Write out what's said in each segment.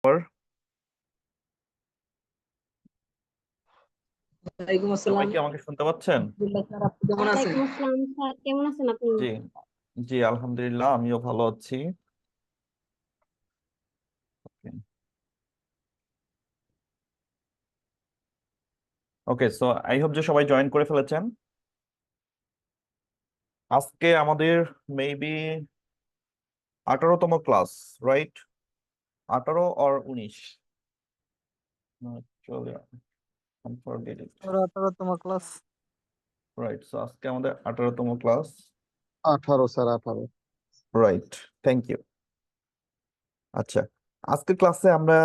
ওয়ালাইকুম সবাই আসসালাম। কি আমাকে শুনতে পাচ্ছেন? আলহামদুলিল্লাহ স্যার, আপনি কেমন আছেন? ওয়ালাইকুম আসসালাম স্যার, কেমন আছেন আপনি? জি জি, আলহামদুলিল্লাহ আমিও ভালো আছি। ওকে, সো আই হোপ যে সবাই জয়েন করে ফেলেছেন। আজকে আমাদের মেবি 18তম ক্লাস, রাইট? 18 আর 19, চলে ফরগেট ইট। ওর 18তম ক্লাস। রাইট, সো আজকে আমাদের 18তম class. 18 sir, 18। Right, thank you. আচ্ছা, আজকের ক্লাসে আমরা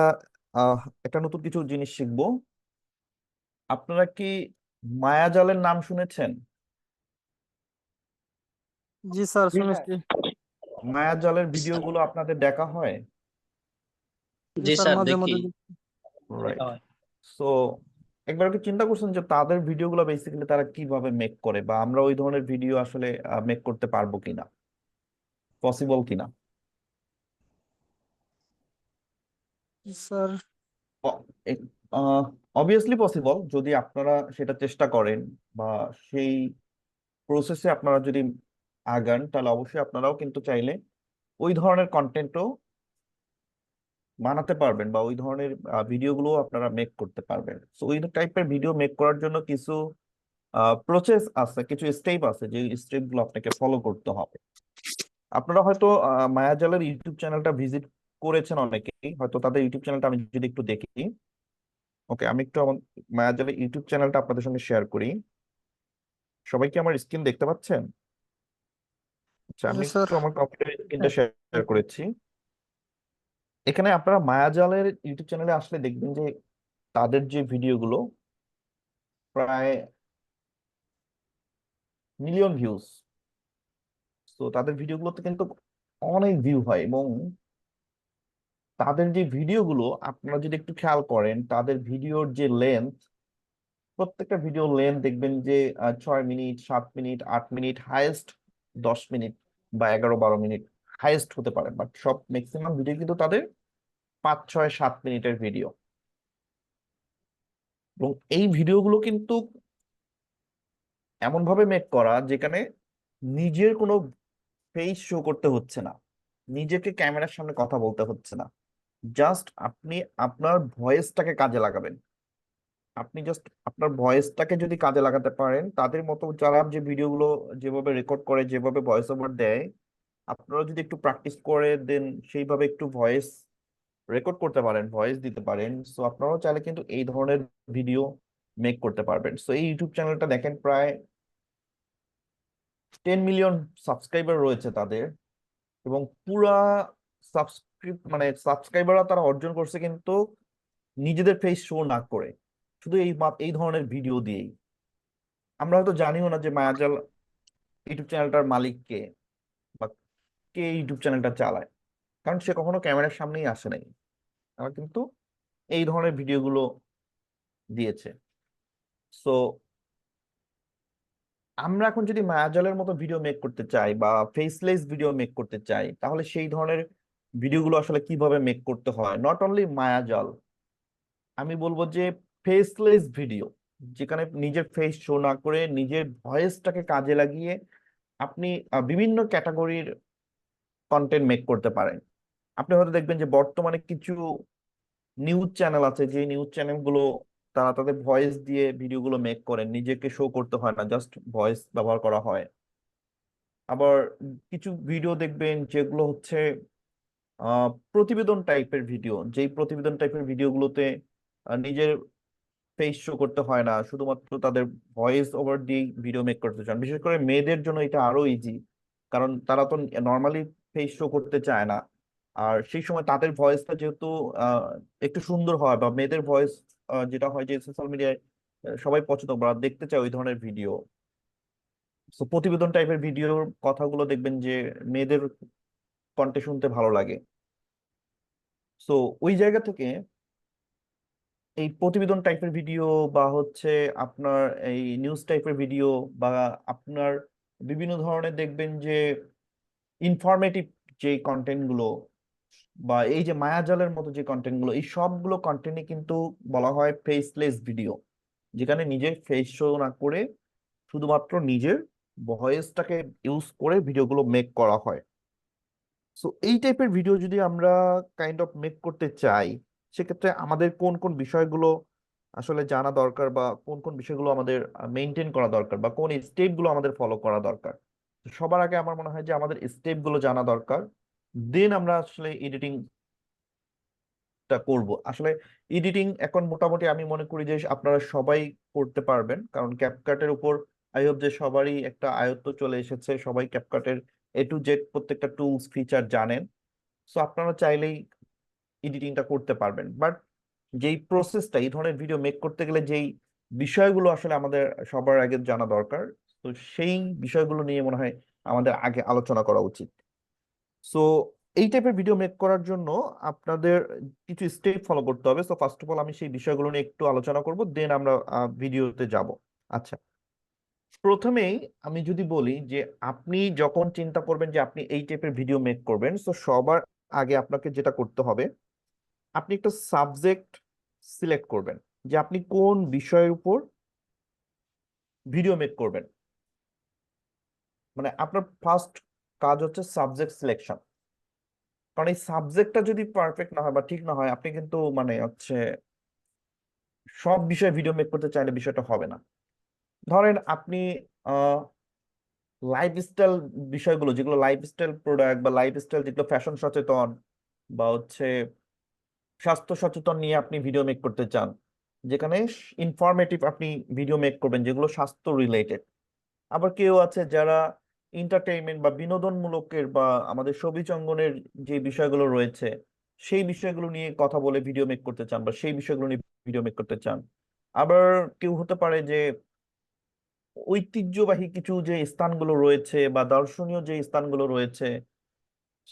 একটা নতুন কিছু জিনিস শিখবো। আপনারা কি মায়াজালের নাম শুনেছেন? জি স্যার, শুনেছি। মায়াজালের ভিডিওগুলো আপনাদের দেখা হয়? জি জি স্যার, স্যার, মাঝে দেখি। মধ্যে রাইট, সো একবার কি চিন্তা করছেন যে তাদের ভিডিওগুলো বেসিক্যালি তারা কিভাবে মেক করে, বা আমরা ওই ধরনের ভিডিও আসলে মেক করতে পারবো কিনা, পসিবল কিনা? স্যার। অবভিয়াসলি পসিবল, যদি আপনারা সেটা চেষ্টা করেন বা সেই প্রসেসে আপনারা যদি আগান, তাহলে অবশ্যই আপনারাও কিন্তু চাইলে ওই ধরনের কন্টেন্টও বানাতে পারবেন, বা ওই ধরনের ভিডিওগুলো আপনারা মেক করতে পারবেন। সো ওই টাইপের ভিডিও মেক করার জন্য কিছু প্রসেস আছে, কিছু স্টেপ আছে, যে স্টেপ গুলো আপনাকে ফলো করতে হবে। আপনারা হয়তো মায়াজালের ইউটিউব চ্যানেলটা ভিজিট করেছেন, অনেকেই হয়তো। তাদের ইউটিউব চ্যানেলটা আমি যদি একটু দেখি। ওকে, আমি একটু আমার মায়াজালের ইউটিউব চ্যানেলটা আপনাদের সঙ্গে শেয়ার করি। সবাই কি আমার স্ক্রিন দেখতে পাচ্ছেন? আচ্ছা, জি আমি স্যার। একটু আমার কম্পিউটার স্ক্রিনটা শেয়ার করেছি। এখানে আপনারা মায়াজালের ইউটিউব চ্যানেলে আসলে দেখবেন যে তাদের যে ভিডিওগুলো প্রায় মিলিয়ন ভিউজ। তো তাদের ভিডিওগুলোতে কিন্তু অনেক ভিউ হয়, এবং তাদের যে ভিডিওগুলো আপনারা যদি একটু খেয়াল করেন, তাদের ভিডিওর যে লেন্থ, প্রত্যেকটা ভিডিও লেন্থ দেখবেন যে 6 minute, 7 minute, 8 minute, highest 10 minute বা 11-12 মিনিট হাইয়েস্ট হতে পারে। বাট সব ম্যাক্সিমাম ভিডিও কিন্তু তাদের 5, 6, 7 মিনিটের ভিডিও। এবং এই ভিডিওগুলো কিন্তু এমন ভাবে মেক করা যেখানে নিজের কোনো ফেস শো করতে হচ্ছে না, নিজেকে ক্যামেরার সামনে কথা বলতে হচ্ছে না। জাস্ট আপনি আপনার ভয়েসটাকে কাজে লাগাবেন। আপনি জাস্ট আপনার ভয়েসটাকে যদি কাজে লাগাতে পারেন, তাদের মতো যারা যে ভিডিওগুলো যেভাবে রেকর্ড করে, যেভাবে ভয়েস ওভার দেয়, আপনারা যদি একটু প্র্যাকটিস করে দেন, সেইভাবে একটু ভয়েস রেকর্ড করতে পারেন, ভয়েস দিতে পারেন, সো আপনারাও চাইলে কিন্তু এই ধরনের ভিডিও মেক করতে পারবেন। সো এই ইউটিউব চ্যানেলটা দেখেন, প্রায় 10 মিলিয়ন সাবস্ক্রাইবার রয়েছে তাদের। এবং পুরা মানে সাবস্ক্রাইবাররা তারা অর্জন করছে কিন্তু নিজেদের ফেস শো না করে, শুধু এই ধরনের ভিডিও দিয়েই। আমরা হয়তো জানিও না যে মায়াজাল ইউটিউব চ্যানেলটার মালিক কে, বা কে ইউটিউব চ্যানেলটা চালায়, কারণ সে কখনো ক্যামেরার সামনেই আসে নাই। আমরা কিন্তু এই ধরনের ভিডিওগুলো দিয়েছে। সো আমরা এখন যদি মায়াজালের মতো ভিডিও মেক করতে চাই, বা ফেসলেস ভিডিও মেক করতে চাই, তাহলে সেই ধরনের ভিডিওগুলো আসলে কিভাবে মেক করতে হয়? নট অনলি মায়াজাল, আমি বলবো যে ফেসলেস ভিডিও, যেখানে নিজের ফেস শো না করে নিজের ভয়েসটাকে কাজে লাগিয়ে আপনি বিভিন্ন ক্যাটাগরির কন্টেন্ট মেক করতে পারেন। আপনি হয়তো দেখবেন যে বর্তমানে কিছু নিউজ চ্যানেল আছে, যে নিউজ চ্যানেলগুলো তারা তাদের ভয়েস দিয়ে ভিডিওগুলো মেক করেন, নিজেকে শো করতে হয় না, জাস্ট ভয়েস ব্যবহার করা হয়। আবার কিছু ভিডিও দেখবেন যেগুলো হচ্ছে প্রতিবেদন টাইপের ভিডিও, যেই প্রতিবেদন টাইপের ভিডিওগুলোতে নিজের ফেস শো করতে হয় না, শুধুমাত্র তাদের ভয়েস ওভার দিয়ে ভিডিও মেক করতে চান। বিশেষ করে মেয়েদের জন্য এটা আরো ইজি, কারণ তারা তো নর্মালি ফেস শো করতে চায় না। আর সেই সময় তাদের ভয়েসটা যেহেতু আহ, একটু সুন্দর হয়, বা মেয়েদের ভয়েস যেটা হয় যে সোশ্যাল মিডিয়ায় সবাই পছন্দ বা দেখতে চায় ওই ধরনের ভিডিও। তো প্রতিবেদন টাইপের ভিডিওর কথাগুলো দেখবেন যে মেয়েদের কণ্ঠে শুনতে ভালো লাগে। সো ওই জায়গা থেকে এই প্রতিবেদন টাইপের ভিডিও, বা হচ্ছে আপনার এই নিউজ টাইপের ভিডিও, বা আপনার বিভিন্ন ধরনের দেখবেন যে ইনফরমেটিভ যে কন্টেন্ট গুলো, বা এই যে মায়াজালের মতো যে কন্টেন্ট গুলো, এই সবগুলো কন্টেন্টই কিন্তু বলা হয় ফেসলেস ভিডিও, যেখানে নিজের ফেস শো না করে শুধুমাত্র নিজের ভয়েসটাকে ইউজ করে ভিডিওগুলো মেক করা হয়। সো এই টাইপের ভিডিও যদি আমরা কাইন্ড অফ মেক করতে চাই, সেক্ষেত্রে আমাদের কোন কোন বিষয়গুলো আসলে জানা দরকার, বা কোন কোন বিষয়গুলো আমাদের মেনটেন করা দরকার, বা কোন স্টেপগুলো আমাদের ফলো করা দরকার। তো সবার আগে আমার মনে হয় যে আমাদের স্টেপগুলো জানা দরকার, দেন আমরা আসলে এডিটিংটা করব। আসলে এডিটিং এখন মোটামুটি আমি মনে করি যে আপনারা সবাই করতে পারবেন, কারণ ক্যাপকাটের উপর আই হোপ যে সবারই একটা আয়ত্ত চলে এসেছে, সবাই ক্যাপকাটের A to Z প্রত্যেকটা টুলস ফিচার জানেন। সো আপনারা চাইলেই এডিটিংটা করতে পারবেন। বাট যেই প্রসেসটা, এই ধরনের ভিডিও মেক করতে গেলে যেই বিষয়গুলো আসলে আমাদের সবার আগে জানা দরকার, তো সেই বিষয়গুলো নিয়ে মনে হয় আমাদের আগে আলোচনা করা উচিত। সো এই টাইপের ভিডিও মেক করার জন্য আপনাদের কিছু স্টেপ ফলো করতে হবে। সো ফার্স্ট অফ অল আমি সেই বিষয়গুলো নিয়ে একটু আলোচনা করব, দেন আমরা ভিডিওতে যাব। আচ্ছা, প্রথমেই আমি যদি বলি যে আপনি যখন চিন্তা করবেন যে আপনি এই টাইপের ভিডিও মেক করবেন, তো সবার আগে আপনাকে যেটা করতে হবে, আপনি একটা সাবজেক্ট সিলেক্ট করবেন যে আপনি কোন বিষয়ের উপর ভিডিও মেক করবেন। মানে আপনার ফার্স্ট কাজ হচ্ছে সাবজেক্ট সিলেকশন। কারণ এই সাবজেক্টটা যদি পারফেক্ট না হয় বা ঠিক না হয়, আপনি কিন্তু মানে হচ্ছে সব বিষয়ে ভিডিও মেক করতে চাইলে বিষয়টা হবে না। ধরেন আপনি লাইফস্টাইল বিষয়গুলো, যেগুলো লাইফস্টাইল প্রোডাক্ট বা লাইফস্টাইল যেগুলো ফ্যাশন সচেতন বা হচ্ছে স্বাস্থ্য সচেতন নিয়ে আপনি ভিডিও মেক করতে চান, যেখানে ইনফরমেটিভ আপনি ভিডিও মেক করবেন যেগুলো স্বাস্থ্য রিলেটেড। আবার কেউ আছে যারা এন্টারটেইনমেন্ট বা বিনোদনমূলকের বা আমাদের সবিজ অঙ্গনের যে বিষয়গুলো রয়েছে, সেই বিষয়গুলো নিয়ে কথা বলে ভিডিও মেক করতে চান, বা সেই বিষয়গুলো নিয়ে ভিডিও মেক করতে চান। আবার কেউ হতে পারে যে ঐতিহ্যবাহী কিছু যে স্থানগুলো রয়েছে বা দর্শনীয় যে স্থানগুলো রয়েছে,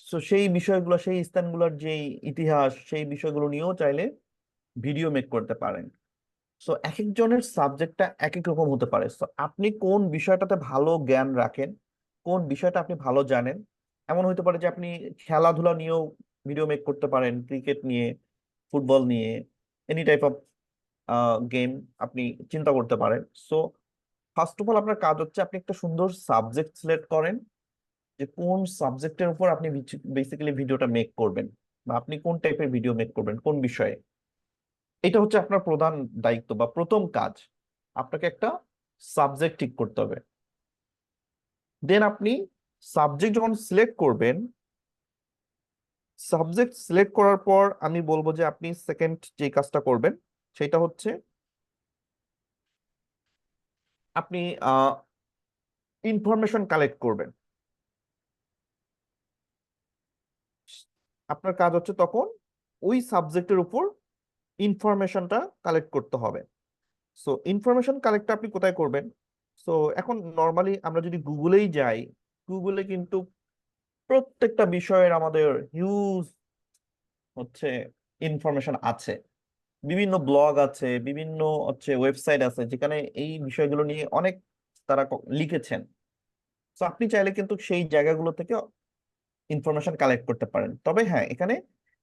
তো সেই বিষয়গুলো, সেই স্থানগুলোর যে ইতিহাস, সেই বিষয়গুলো নিয়েও চাইলে ভিডিও মেক করতে পারেন। সো এক একজনের সাবজেক্টটা এক এক রকম হতে পারে। সো আপনি কোন বিষয়টাতে ভালো জ্ঞান রাখেন, কোন বিষয়টা আপনি ভালো জানেন, এমন হতে পারে যে আপনি খেলাধুলা নিয়েও ভিডিও মেক করতে পারেন, ক্রিকেট নিয়ে, ফুটবল নিয়ে, এনি টাইপ অফ গেম আপনি চিন্তা করতে পারেন। সো ফার্স্ট অফ অল আপনার কাজ হচ্ছে আপনি একটা সুন্দর সাবজেক্ট সিলেক্ট করেন, যে কোন সাবজেক্টের উপর আপনি বেসিক্যালি ভিডিওটা মেক করবেন, বা আপনি কোন টাইপের ভিডিও মেক করবেন, কোন বিষয়ে। এটা হচ্ছে আপনার প্রধান দায়িত্ব বা প্রথম কাজ। আপনাকে একটা সাবজেক্ট ঠিক করতে হবে। দেন আপনি সাবজেক্ট যখন সিলেক্ট করবেন, সাবজেক্ট সিলেক্ট করার পর আমি বলবো যে আপনি সেকেন্ড যে কাজটা করবেন, সেটা হচ্ছে আপনি ইনফরমেশন কালেক্ট করবেন। আপনার কাজ হচ্ছে তখন ওই সাবজেক্টের উপর ইনফরমেশনটা কালেক্ট করতে হবে। সো ইনফরমেশন কালেক্ট আপনি কোথায় করবেন? সো এখন নর্মালি আমরা যদি গুগলেই যাই, গুগলে কিন্তু প্রত্যেকটা বিষয়ের আমাদের হিউজ হচ্ছে ইনফরমেশন আছে। বিভিন্ন ব্লগ আছে, বিভিন্ন হচ্ছে ওয়েবসাইট আছে, যেখানে এই বিষয়গুলো নিয়ে অনেক তারা লিখেছেন। তো আপনি চাইলে কিন্তু সেই জায়গাগুলো থেকে ইনফরমেশন কালেক্ট করতে পারেন। তবে হ্যাঁ, এখানে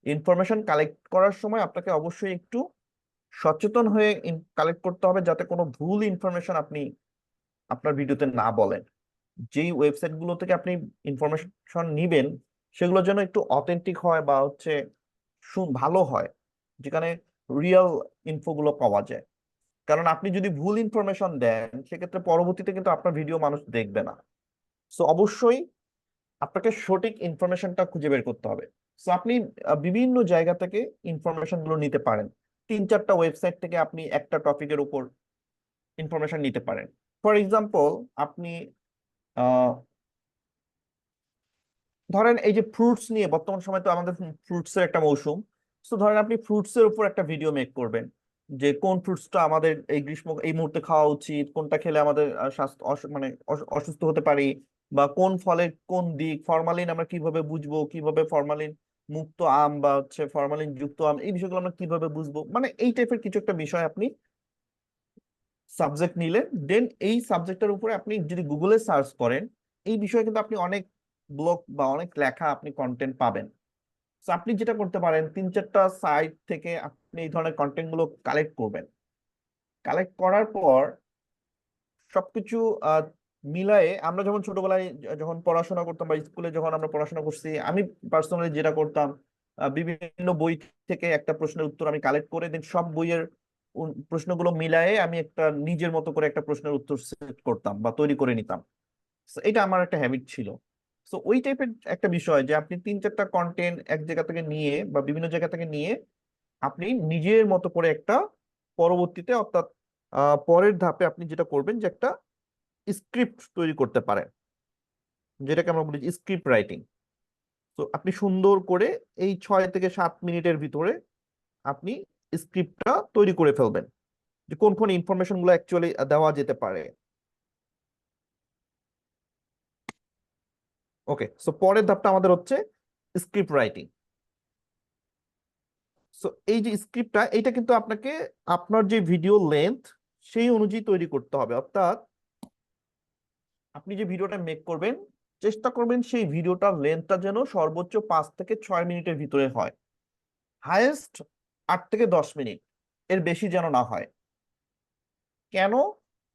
ইনফরমেশন কালেক্ট করার সময় আপনাকে অবশ্যই একটু সচেতন হয়ে কালেক্ট করতে হবে, যাতে কোনো ভুল ইনফরমেশন আপনি আপনার ভিডিওতে না বলেন। যেই ওয়েবসাইট গুলো থেকে আপনি ইনফরমেশন নিবেন, সেগুলো যেন একটু অথেন্টিক হয় বা হচ্ছে ভালো হয়, যেখানে রিয়েল ইনফো গুলো পাওয়া যায়। কারণ আপনি যদি ভুল ইনফরমেশন দেন, সেক্ষেত্রে পরবর্তীতে কিন্তু আপনার ভিডিও মানুষ দেখবে না। সো অবশ্যই আপনাকে সঠিক ইনফরমেশনটা খুঁজে বের করতে হবে। সো আপনি বিভিন্ন জায়গা থেকে ইনফরমেশন গুলো নিতে পারেন। 3-4টা ওয়েবসাইট থেকে আপনি একটা টপিকের উপর ইনফরমেশন নিতে পারেন। ফর এক্সাম্পল, আপনি আহ ধরেন এই যে ফ্রুটস নিয়ে, বর্তমান সময় তো আমাদের ফ্রুটস এর একটা মৌসুম। তো ধরেন আপনি ফ্রুটস এর উপর একটা ভিডিও মেক করবেন, যে কোন ফ্রুটসটা আমাদের এই গ্রীষ্ম এই মুহূর্তে খাওয়া উচিত, কোনটা খেলে আমাদের স্বাস্থ্য মানে অসুস্থ হতে পারি, বা কোন ফলের কোন দিক, ফরমালিন আমরা কিভাবে বুঝবো, কিভাবে ফরমালিন মুক্ত আম বা হচ্ছে ফরমালিন যুক্ত আম, এই বিষয়গুলো আমরা কিভাবে বুঝবো, মানে এই টাইপের কিছু একটা বিষয় আপনি সাবজেক্ট নিলেন। দেন এই সাবজেক্টের উপরে আপনি যদি গুগলে সার্চ করেন, এই বিষয়ে কিন্তু আপনি অনেক ব্লগ বা অনেক লেখা আপনি কন্টেন্ট পাবেন। তো আপনি যেটা করতে পারেন, 3-4টা সাইট থেকে আপনি এই ধরনের কন্টেন্ট গুলো কালেক্ট করবেন। কালেক্ট করার পর সবকিছু আহ, মিলায়ে, আমরা যখন ছোটবেলায় যখন পড়াশোনা করতাম বা স্কুলে যখন আমরা পড়াশোনা করছি, আমি পার্সোনালি যেটা করতাম, বিভিন্ন বই থেকে একটা প্রশ্নের উত্তর আমি কালেক্ট করে দেন সব বইয়ের প্রশ্নগুলো মিলায়ে আমি একটা নিজের মতো করে একটা প্রশ্নের উত্তর সেট করতাম বা তৈরি করে নিতাম। So, এটা আমার একটা হ্যাবিট ছিল। তো ওই টাইপের একটা বিষয় যে আপনি 3-4টা কন্টেন্ট এক জায়গা থেকে নিয়ে বা বিভিন্ন জায়গা থেকে নিয়ে আপনি নিজের মতো করে একটা পরবর্তীতে, অর্থাৎ পরের ধাপে আপনি যেটা করবেন যে একটা স্ক্রিপ্ট তৈরি করতে পারেন, যেটাকে আমরা বলি স্ক্রিপ্ট রাইটিং। তো আপনি সুন্দর করে এই 6 থেকে 7 মিনিটের ভিতরে আপনি স্ক্রিপ্টটা তৈরি করে ফেলবেন, যে কোন কোন ইনফরমেশন গুলো অ্যাকচুয়ালি দেওয়া যেতে পারে। ওকে, সো পরের ধাপটা আমাদের হচ্ছে স্ক্রিপ্ট রাইটিং। সো এই যে স্ক্রিপ্টটা, এটা কিন্তু আপনাকে আপনার যে ভিডিও লেন্থ সেই অনুযায়ী তৈরি করতে হবে। অর্থাৎ আপনি যে ভিডিওটা মেক করবেন, চেষ্টা করবেন সেই ভিডিওটার লেন্থটা যেন সর্বোচ্চ 5 থেকে 6 মিনিটের ভিতরে হয়, হায়েস্ট 8 থেকে 10 মিনিট, এর বেশি যেন না হয়। কেন?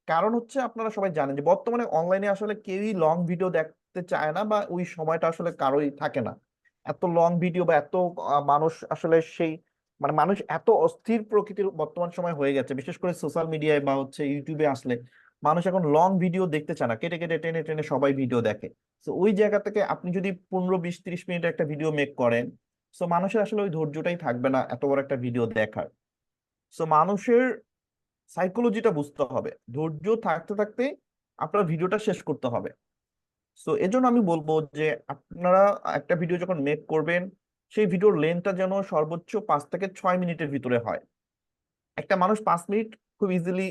কারণ হচ্ছে আপনারা সবাই জানেন যে বর্তমানে অনলাইনে আসলে কেউই লং ভিডিও দেখতে চায় না, বা ওই সময়টা আসলে কারোই থাকে না। এত লং ভিডিও বা এত মানুষ আসলে সেই, মানে মানুষ এত অস্থির প্রকৃতির বর্তমান সময় হয়ে গেছে, বিশেষ করে সোশ্যাল মিডিয়ায় বা হচ্ছে ইউটিউবে আসলে মানুষ এখন লং ভিডিও দেখতে চায় না, কেটে কেটে টেনে টেনে সবাই ভিডিও দেখে। তো ওই জায়গা থেকে আপনি যদি 15, 20, 30 মিনিটের একটা ভিডিও মেক করেন, সো মানুষের আসলে ওই ধৈর্যটাই থাকবে না এত বড় একটা ভিডিও দেখার। সো মানুষের সাইকোলজিটা বুঝতে হবে, ধৈর্য থাকতে থাকতে আপনার ভিডিওটা শেষ করতে হবে। সো এজন্য আমি বলবো যে আপনারা একটা ভিডিও যখন মেক করবেন, সেই ভিডিওর লেন্থটা যেন সর্বোচ্চ 5 থেকে 6 মিনিটের ভিতরে হয়। একটা মানুষ 5 মিনিট খুব ইজিলি,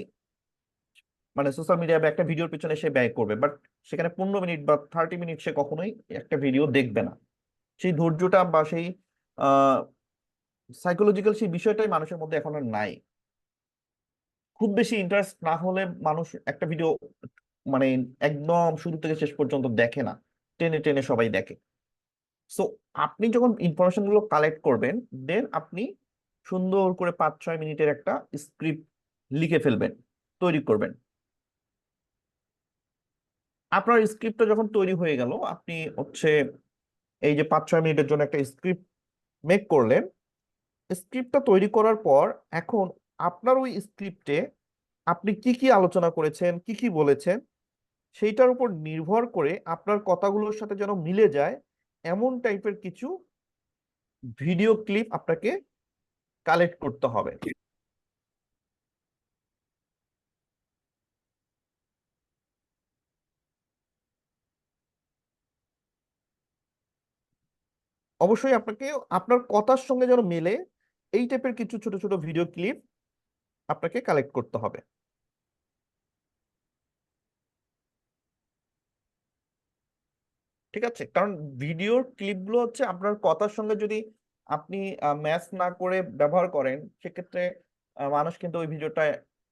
মানে সোশ্যাল মিডিয়া বা একটা ভিডিওর পিছনে সে ব্যয় করবে, বাট সেখানে 15 মিনিট বা 30 মিনিট সে কখনোই একটা ভিডিও দেখবে না। সেই ধৈর্যটা বা সেই আহ সাইকোলজিক্যাল সেই বিষয়টাই মানুষের মধ্যে এখন আর নাই। খুব বেশি ইন্টারেস্ট না হলে মানুষ একটা ভিডিও মানে একদম শুরু থেকে শেষ পর্যন্ত দেখে না, টেনে টেনে সবাই দেখে। সো আপনি যখন ইনফরমেশন গুলো কালেক্ট করবেন, দেন আপনি সুন্দর করে 5-6 মিনিটের একটা স্ক্রিপ্ট লিখে ফেলবেন, তৈরি করবেন। আপনার স্ক্রিপ্টটা যখন তৈরি হয়ে গেল, আপনি হচ্ছে এই যে 5-6 মিনিটের জন্য একটা স্ক্রিপ্ট মেক করলেন। স্ক্রিপ্টটা তৈরি করার পর এখন আপনার ওই স্ক্রিপ্টে আপনি কি কি আলোচনা করেছেন, কি কি বলেছেন, সেইটার উপর নির্ভর করে আপনার কথাগুলোর সাথে যেন মিলে যায় এমন টাইপের কিছু ভিডিও ক্লিপ আপনাকে কালেক্ট করতে হবে। অবশ্যই আপনাকে আপনার কথার সঙ্গে যেন মেলে এই টাইপের কিছু ছোট ছোট ভিডিও ক্লিপ আপনাকে কালেক্ট করতে হবে। ঠিক আছে, কারণ ভিডিওর ক্লিপগুলো হচ্ছে আপনার কথার সঙ্গে যদি আপনি ম্যাচ না করে ব্যবহার করেন, সেক্ষেত্রে মানুষ কিন্তু ওই ভিডিওটা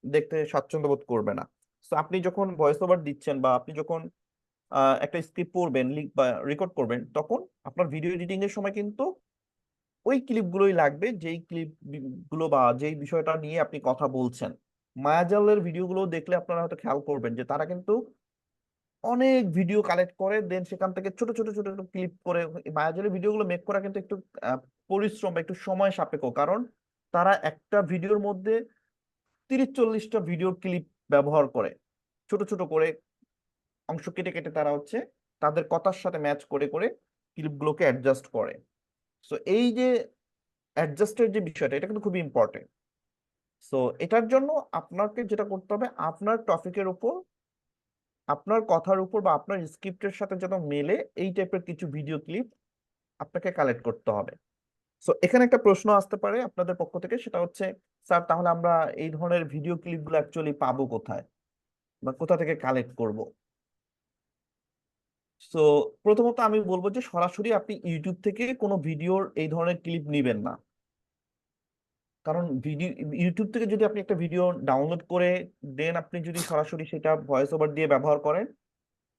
দেখতে স্বাচ্ছন্দ্য বোধ করবে না। তো আপনি যখন ভয়েস ওভার দিচ্ছেন বা আপনি যখন একটা স্ক্রিপ্ট পড়বেন বা রেকর্ড করবেন, তখন আপনার ভিডিও এডিটিং এর সময় কিন্তু ওই ক্লিপগুলোই লাগবে, যেই ক্লিপ গুলো বা যেই বিষয়টা নিয়ে আপনি কথা বলছেন। মায়াজালের ভিডিওগুলো দেখলে আপনারা হয়তো খেয়াল করবেন যে তারা কিন্তু অনেক ভিডিও কালেক্ট করে, দেন সেখান থেকে ছোট ছোট ছোট ছোট ক্লিপ করে। এই মায়াজালের ভিডিওগুলো মেক করা কিন্তু একটু আহ, পরিশ্রম বা একটু সময় সাপেক্ষ, কারণ তারা একটা ভিডিওর মধ্যে 30-40টা ভিডিও ক্লিপ ব্যবহার করে, ছোট ছোট করে অংশ কেটে কেটে তারা হচ্ছে তাদের কথার সাথে ম্যাচ করে করে ক্লিপগুলোকে অ্যাডজাস্ট করে। সো এই যে অ্যাডজাস্টের যে বিষয়টা, এটা কিন্তু খুবই ইম্পর্টেন্ট। সো এটার জন্য আপনাকে যেটা করতে হবে, আপনার টপিকের উপর, আপনার কথার উপর বা আপনার স্ক্রিপ্টের সাথে যেন মেলে এই টাইপের কিছু ভিডিও ক্লিপ আপনাকে কালেক্ট করতে হবে। সো এখানে একটা প্রশ্ন আসতে পারে আপনাদের পক্ষ থেকে, সেটা হচ্ছে, স্যার তাহলে আমরা এই ধরনের ভিডিও ক্লিপগুলো অ্যাকচুয়ালি পাবো কোথায় বা কোথা থেকে কালেক্ট করব? সো প্রথমত আমি বলবো যে সরাসরি আপনি ইউটিউব থেকে কোনো ভিডিওর এই ধরনের ক্লিপ নিবেন না। কারণ ভিডিও, ইউটিউব থেকে যদি আপনি একটা ভিডিও ডাউনলোড করে দেন আপনি যদি সরাসরি সেটা ভয়েস ওভার দিয়ে ব্যবহার করেন,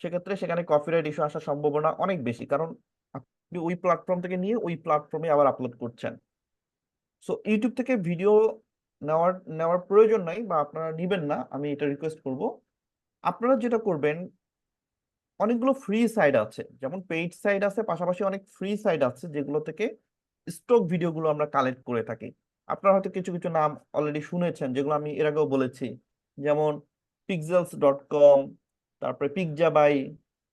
সেক্ষেত্রে সেখানে কপিরাইট ইস্যু আসার সম্ভাবনা অনেক বেশি। কারণ আপনি ওই প্ল্যাটফর্ম থেকে নিয়ে ওই প্ল্যাটফর্মে আবার আপলোড করছেন। সো ইউটিউব থেকে ভিডিও নেওয়ার নেওয়ার প্রয়োজন নাই, বা আপনারা নিবেন না, আমি এটা রিকোয়েস্ট করব। আপনারা যেটা করবেন, অনেকগুলো ফ্রি সাইট আছে, যেমন পেইড সাইট আছে, পাশাপাশি অনেক ফ্রি সাইট আছে যেগুলো থেকে স্টক ভিডিওগুলো আমরা কালেক্ট করে থাকি। আপনারা হয়তো কিছু কিছু নাম অলরেডি শুনেছেন, যেগুলো আমি এর আগেও বলেছি, যেমন pixels.com, তারপরে পিকজাবাই,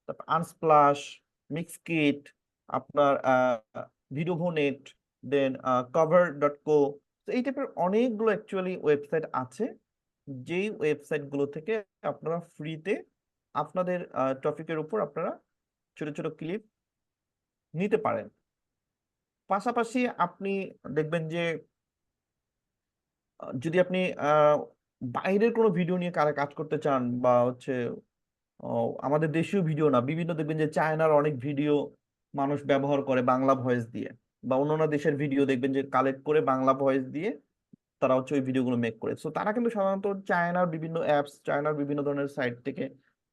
তারপর আনস্প্লাশ, মিক্সকিট, আপনার ভিডিওভোনেট, দেন কভার.co। এই টাইপের অনেকগুলো অ্যাকচুয়ালি ওয়েবসাইট আছে, যেই ওয়েবসাইটগুলো থেকে আপনারা ফ্রিতে আপনাদের টপিকের উপর আপনারা ছোট ছোট ক্লিপ নিতে পারেন। পাশাপাশি আপনি দেখবেন যে যদি আপনি বাইরের কোনো ভিডিও নিয়ে কাজ করতে চান, বা হচ্ছে আমাদের দেশীয় ভিডিও না, বিভিন্ন দেখবেন যে চায়নার অনেক ভিডিও মানুষ ব্যবহার করে বাংলা ভয়েস দিয়ে, বা অন্যান্য দেশের ভিডিও দেখবেন যে কালেক্ট করে বাংলা ভয়েস দিয়ে তারা হচ্ছে ওই ভিডিওগুলো মেক করে। সো তারা কিন্তু সাধারণত চায়নার বিভিন্ন অ্যাপস, চায়নার বিভিন্ন ধরনের সাইট থেকে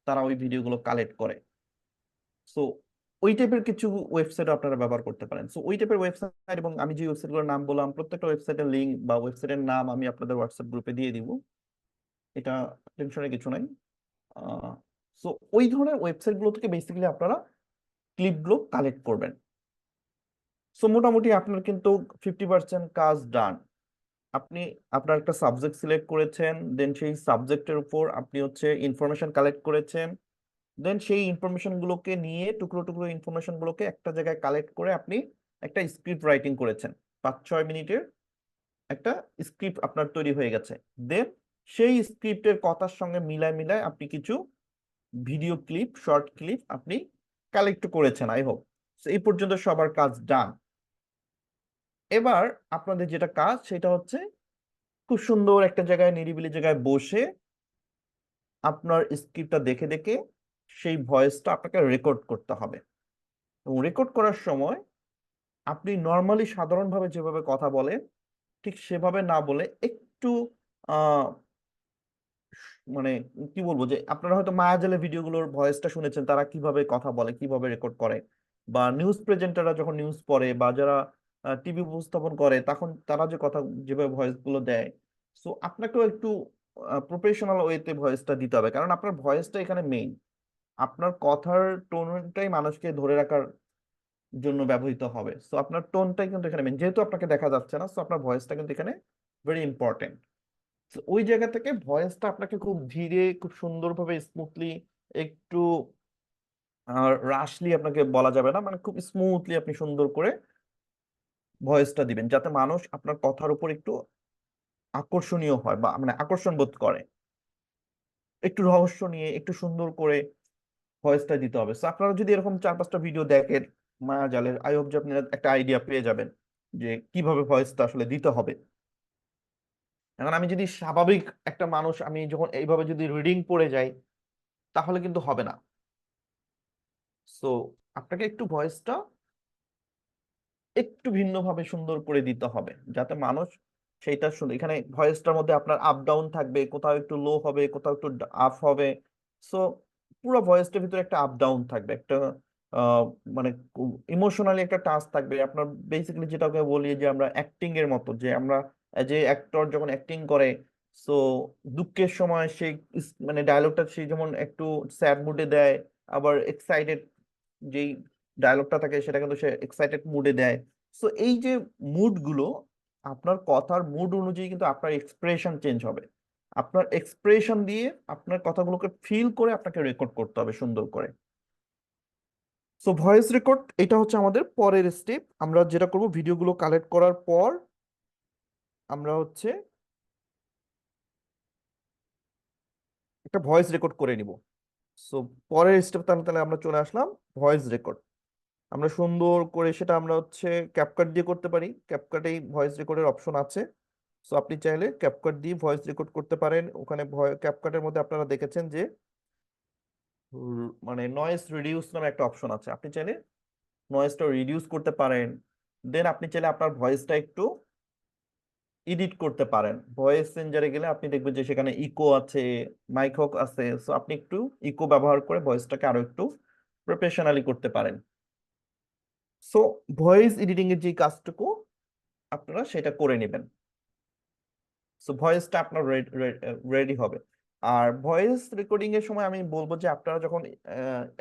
তারা ওই ভিডিওগুলো কালেক্ট করে। সো ওই টাইপের কিছু ওয়েবসাইট আপনারা ব্যবহার করতে পারেন। সো ওই টাইপের ওয়েবসাইট, এবং আমি যে ওয়েবসাইটগুলোর নাম বললাম, প্রত্যেকটা ওয়েবসাইটের লিঙ্ক বা ওয়েবসাইটের নাম আমি আপনাদের হোয়াটসঅ্যাপ গ্রুপে দিয়ে দিব, এটা টেনশনের কিছু নাই। সো ওই ধরনের ওয়েবসাইটগুলো থেকে বেসিক্যালি আপনারা ক্লিপগুলো কালেক্ট করবেন। সো মোটামুটি আপনার কিন্তু 50% কাজ ডান। আপনি আপনার একটা সাবজেক্ট সিলেক্ট করেছেন, দেন সেই সাবজেক্টের উপর আপনি হচ্ছে ইনফরমেশন কালেক্ট করেছেন, দেন সেই ইনফরমেশন গুলোকে নিয়ে টুকরো টুকরো ইনফরমেশন গুলোকে একটা জায়গায় কালেক্ট করে আপনি একটা স্ক্রিপ্ট রাইটিং করেছেন। 5-6 মিনিটের একটা স্ক্রিপ্ট আপনার তৈরি হয়ে গেছে। দেন সেই স্ক্রিপ্টের কথার সঙ্গে মিলায় মিলায় আপনি কিছু ভিডিও ক্লিপ, শর্ট ক্লিপ আপনি কালেক্ট করেছেন। আই হোপ এই পর্যন্ত সবার কাজ ডান। এবার আপনাদের যেটা কাজ সেটা হচ্ছে খুব সুন্দর একটা জায়গায়, নিরিবিলি জায়গায় বসে আপনার স্ক্রিপ্টটা দেখে দেখে সেই ভয়েসটা আপনাকে রেকর্ড করতে হবে। এবং রেকর্ড করার সময় আপনি নর্মালি সাধারণভাবে যেভাবে কথা বলেন ঠিক সেভাবে না বলে একটু আহ মানে কি বলবো, যে আপনারা হয়তো মায়াজালের ভিডিওগুলোর ভয়েসটা শুনেছেন, তারা কিভাবে কথা বলে, কিভাবে রেকর্ড করে, বা নিউজ প্রেজেন্টাররা যখন নিউজ পড়ে, বা যারা টিভি উপস্থাপন করে তখন তারা যে কথা, যেভাবে ভয়েস গুলো দেয়। সো আপনাকেও একটু প্রফেশনাল ওয়েতে ভয়েসটা দিতে হবে, কারণ আপনার ভয়েসটা এখানে মেইন। আপনার কথার টোনটাই মানুষকে ধরে রাখার জন্য ব্যবহৃত হবে। সো আপনার টোনটাই কিন্তু এখানে মেইন, যেহেতু আপনাকে দেখা যাচ্ছে না, সো আপনার ভয়েসটা কিন্তু এখানে ভেরি ইম্পর্টেন্ট। ওই জায়গা থেকে ভয়েসটা আপনাকে খুব ধীরে, খুব সুন্দরভাবে, স্মুথলি, একটু রাশলি আপনাকে বলা যাবে না, মানে খুব স্মুথলি আপনি সুন্দর করে ভয়েসটা দিবেন, যাতে মানুষ আপনার কথার উপর একটু আকর্ষণীয় হয়, বা মানে আকর্ষণ বোধ করে। একটু রহস্য নিয়ে একটু সুন্দর করে ভয়েসটা দিতে হবে। সো আপনারা যদি এরকম 4-5টা ভিডিও দেখেন মায়াজালের, আই হোপ যে আপনারা একটা আইডিয়া পেয়ে যাবেন যে কিভাবে ভয়েসটা আসলে দিতে হবে। এখন আমি যদি স্বাভাবিক একটা মানুষ, আমি যখন এইভাবে যদি রিডিং পড়ে যাই তাহলে কিন্তু হবে না। সো আপনাকে একটু ভয়েসটা একটু ভিন্নভাবে সুন্দর করে দিতে হবে, যাতে মানুষ সেইটা শুনে। এখানে ভয়েসটার মধ্যে আপনার আপ ডাউন থাকবে, কোথাও একটু লো হবে, কোথাও একটু আপ হবে। সো পুরো ভয়েসটার ভিতরে একটা আপ ডাউন থাকবে, একটা আহ, মানে ইমোশনালি একটা টাচ থাকবে। আপনার বেসিক্যালি যেটাকে বলি যে আমরা অ্যাক্টিং এর মতো, যে আমরা যে অ্যাক্টর যখন অ্যাক্টিং করে, সো দুঃখের সময় সেই মানে ডায়লগটা সে যেমন একটু স্যাড মুডে দেয়, আবার এক্সাইটেড যেই ডায়লগটা থাকে সেটা কিন্তু সে এক্সাইটেড মুডে দেয়। সো এই যে মুড গুলো, আপনার কথার মুড অনুযায়ী কিন্তু আপনার এক্সপ্রেশন চেঞ্জ হবে। আপনার এক্সপ্রেশন দিয়ে আপনার কথাগুলোকে ফিল করে আপনাকে রেকর্ড করতে হবে সুন্দর করে। সো ভয়েস রেকর্ড এটা হচ্ছে আমাদের পরের স্টেপ। আমরা যেটা করব, ভিডিওগুলো কালেক্ট করার পর আমরা হচ্ছে একটা ভয়েস রেকর্ড করে নিব। সো পরের স্টেপ তাহলে তাহলে আমরা চলে আসলাম ভয়েস রেকর্ড। আমরা সুন্দর করে সেটা আমরা হচ্ছে ক্যাপকাট দিয়ে করতে পারি। ক্যাপকাটেই ভয়েস রেকর্ডের অপশন আছে। সো আপনি চাইলে ক্যাপকাট দিয়ে ভয়েস রেকর্ড করতে পারেন। ওখানে ক্যাপকাটের মধ্যে আপনারা দেখেছেন যে মানে নয়েজ রিডিউস নামে একটা অপশন আছে, আপনি চাইলে নয়েজটা রিডিউস করতে পারেন। দেন আপনি চাইলে আপনার ভয়েসটা একটু এডিট করতে পারেন। ভয়েস চেঞ্জারে গেলে আপনি দেখবেন যে সেখানে ইকো আছে, মাইক আছে। সো আপনি একটু ইকো ব্যবহার করে ভয়েসটাকে আরো একটু প্রফেশনালি করতে পারেন। সো ভয়েস এডিটিং এর যে কাজটুকু আপনারা সেটা করে নেবেন। সো ভয়েসটা আপনার রেডি হবে। আর ভয়েস রেকর্ডিং এর সময় আমি বলবো যে আপনারা যখন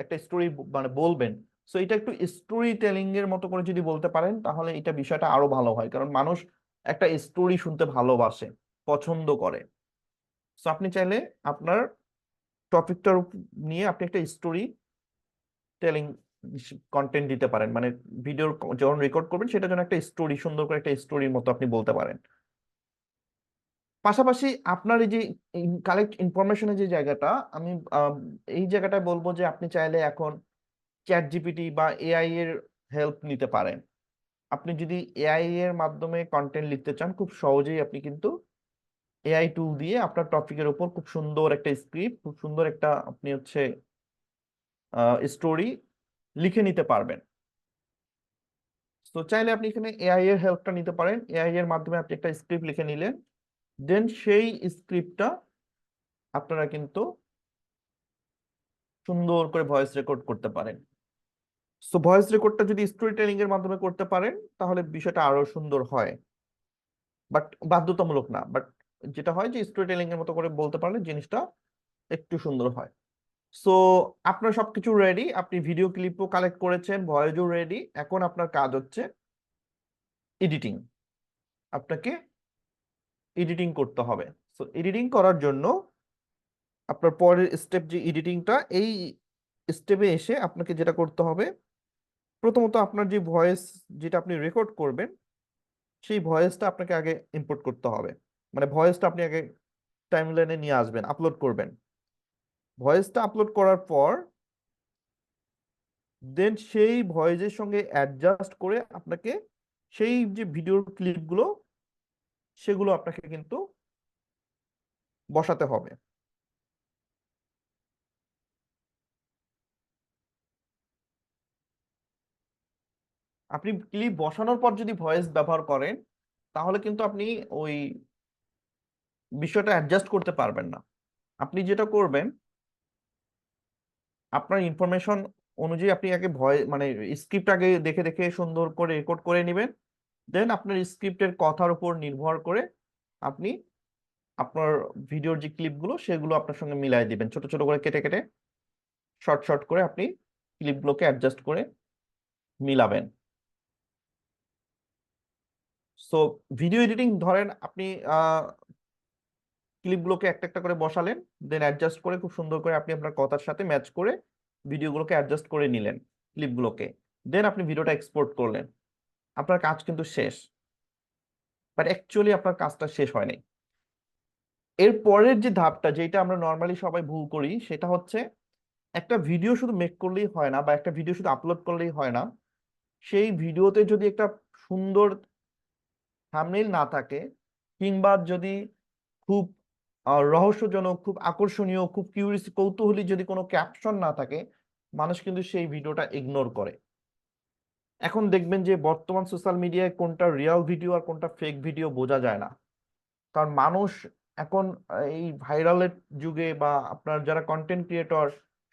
একটা স্টোরি মানে বলবেন, সো এটা একটু স্টোরি টেলিং এর মতো করে যদি বলতে পারেন তাহলে এটা বিষয়টা আরো ভালো হয়, কারণ মানুষ একটা স্টোরি শুনতে ভালোবাসে, পছন্দ করে। সো আপনি চাইলে আপনার টপিকটার নিয়ে আপনি একটা স্টোরি টেলিং কন্টেন্ট দিতে পারেন, মানে ভিডিও যখন রেকর্ড করবেন সেটা যেন একটা স্টোরি, সুন্দর করে একটা স্টোরির মতো আপনি বলতে পারেন। পাশাপাশি আপনার এই যে কালেক্ট ইনফরমেশনের যে জায়গাটা, আমি এই জায়গাটায় বলবো যে আপনি চাইলে এখন চ্যাট জিপিটি বা এআই এর হেল্প নিতে পারেন। আপনি যদি এআই এর মাধ্যমে কন্টেন্ট লিখতে চান, খুব সহজেই আপনি কিন্তু এআই টুল দিয়ে আপনার টপিকের উপর খুব সুন্দর একটা স্ক্রিপ্ট, খুব সুন্দর একটা আপনি হচ্ছে স্টোরি লিখে নিতে পারবেন। তো চাইলে আপনি এখানে এআই এর হেল্পটা নিতে পারেন। এআই এর মাধ্যমে আপনি একটা স্ক্রিপ্ট লিখে নিলেন, দেন সেই স্ক্রিপ্টটা আপনারা কিন্তু সুন্দর করে ভয়েস রেকর্ড করতে পারেন। সো ভয়েস রেকর্ডটা যদি স্টোরি টেলিং এর মাধ্যমে করতে পারেন তাহলে বিষয়টা আরো সুন্দর হয়, বাট বাধ্যতামূলক না। বাট যেটা হয় যে স্টোরি টেলিং এর মতো করে বলতে পারলে জিনিসটা একটু সুন্দর হয়। সো আপনার সবকিছু রেডি, আপনি ভিডিও ক্লিপও কালেক্ট করেছেন, ভয়েসও রেডি। এখন আপনার কাজ হচ্ছে এডিটিং। আপনাকে এডিটিং করতে হবে। সো এডিটিং করার জন্য আপনার পরের স্টেপ যে এডিটিংটা, এই স্টেপে এসে আপনাকে যেটা করতে হবে, প্রথমত আপনার যে ভয়েস যেটা আপনি রেকর্ড করবেন সেই ভয়েসটা আপনাকে আগে ইম্পোর্ট করতে হবে। মানে ভয়েসটা আপনি আগে টাইমলাইনে নিয়ে আসবেন, আপলোড করবেন। ভয়েসটা আপলোড করার পর দেন সেই ভয়েসের সঙ্গে অ্যাডজাস্ট করে আপনাকে সেই যে ভিডিওর ক্লিপগুলো সেগুলো আপনাকে কিন্তু বসাতে হবে। আপনি ক্লিপ বসানোর পর যদি ভয়েস ব্যবহার করেন তাহলে কিন্তু আপনি ওই বিষয়টা অ্যাডজাস্ট করতে পারবেন না। আপনি যেটা করবেন, আপনার ইনফরমেশন অনুযায়ী আপনি আগে ভয় মানে স্ক্রিপ্ট আগে দেখে দেখে সুন্দর করে রেকর্ড করে নেবেন। দেন আপনার স্ক্রিপ্টের কথার উপর নির্ভর করে আপনি আপনার ভিডিওর যে ক্লিপগুলো সেগুলো আপনার সঙ্গে মিলাই দিবেন, ছোট ছোট করে কেটে কেটে শর্ট শর্ট করে আপনি ক্লিপগুলোকে অ্যাডজাস্ট করে মিলাবেন। সো ভিডিও এডিটিং ধরেন আপনি ক্লিপগুলোকে একটা একটা করে বসালেন, দেন অ্যাডজাস্ট করে খুব সুন্দর করে আপনি আপনার কথার সাথে ম্যাচ করে ভিডিওগুলোকে অ্যাডজাস্ট করে নিলেন ক্লিপগুলোকে, দেন আপনি ভিডিওটা এক্সপোর্ট করলেন। আপনার কাজ কিন্তু শেষ, বাট অ্যাকচুয়ালি আপনার কাজটা শেষ হয় নাই। এর পরের যে ধাপটা, যেটা আমরা নর্মালি সবাই ভুল করি, সেটা হচ্ছে একটা ভিডিও শুধু মেক করলেই হয় না বা একটা ভিডিও শুধু আপলোড করলেই হয় না। সেই ভিডিওতে যদি একটা সুন্দর থাম্বনেইল না থাকে, কিংবা যদি খুব রহস্যজনক, খুব আকর্ষণীয়, খুব কৌতূহলী যদি কোনো ক্যাপশন না থাকে, মানুষ কিন্তু সেই ভিডিওটা ইগনোর করে। এখন দেখবেন যে বর্তমান সোশ্যাল মিডিয়ায় কোনটা রিয়েল ভিডিও আর কোনটা ফেক ভিডিও বোঝা যায় না, কারণ মানুষ এখন এই ভাইরালের যুগে বা আপনার যারা কন্টেন্ট ক্রিয়েটর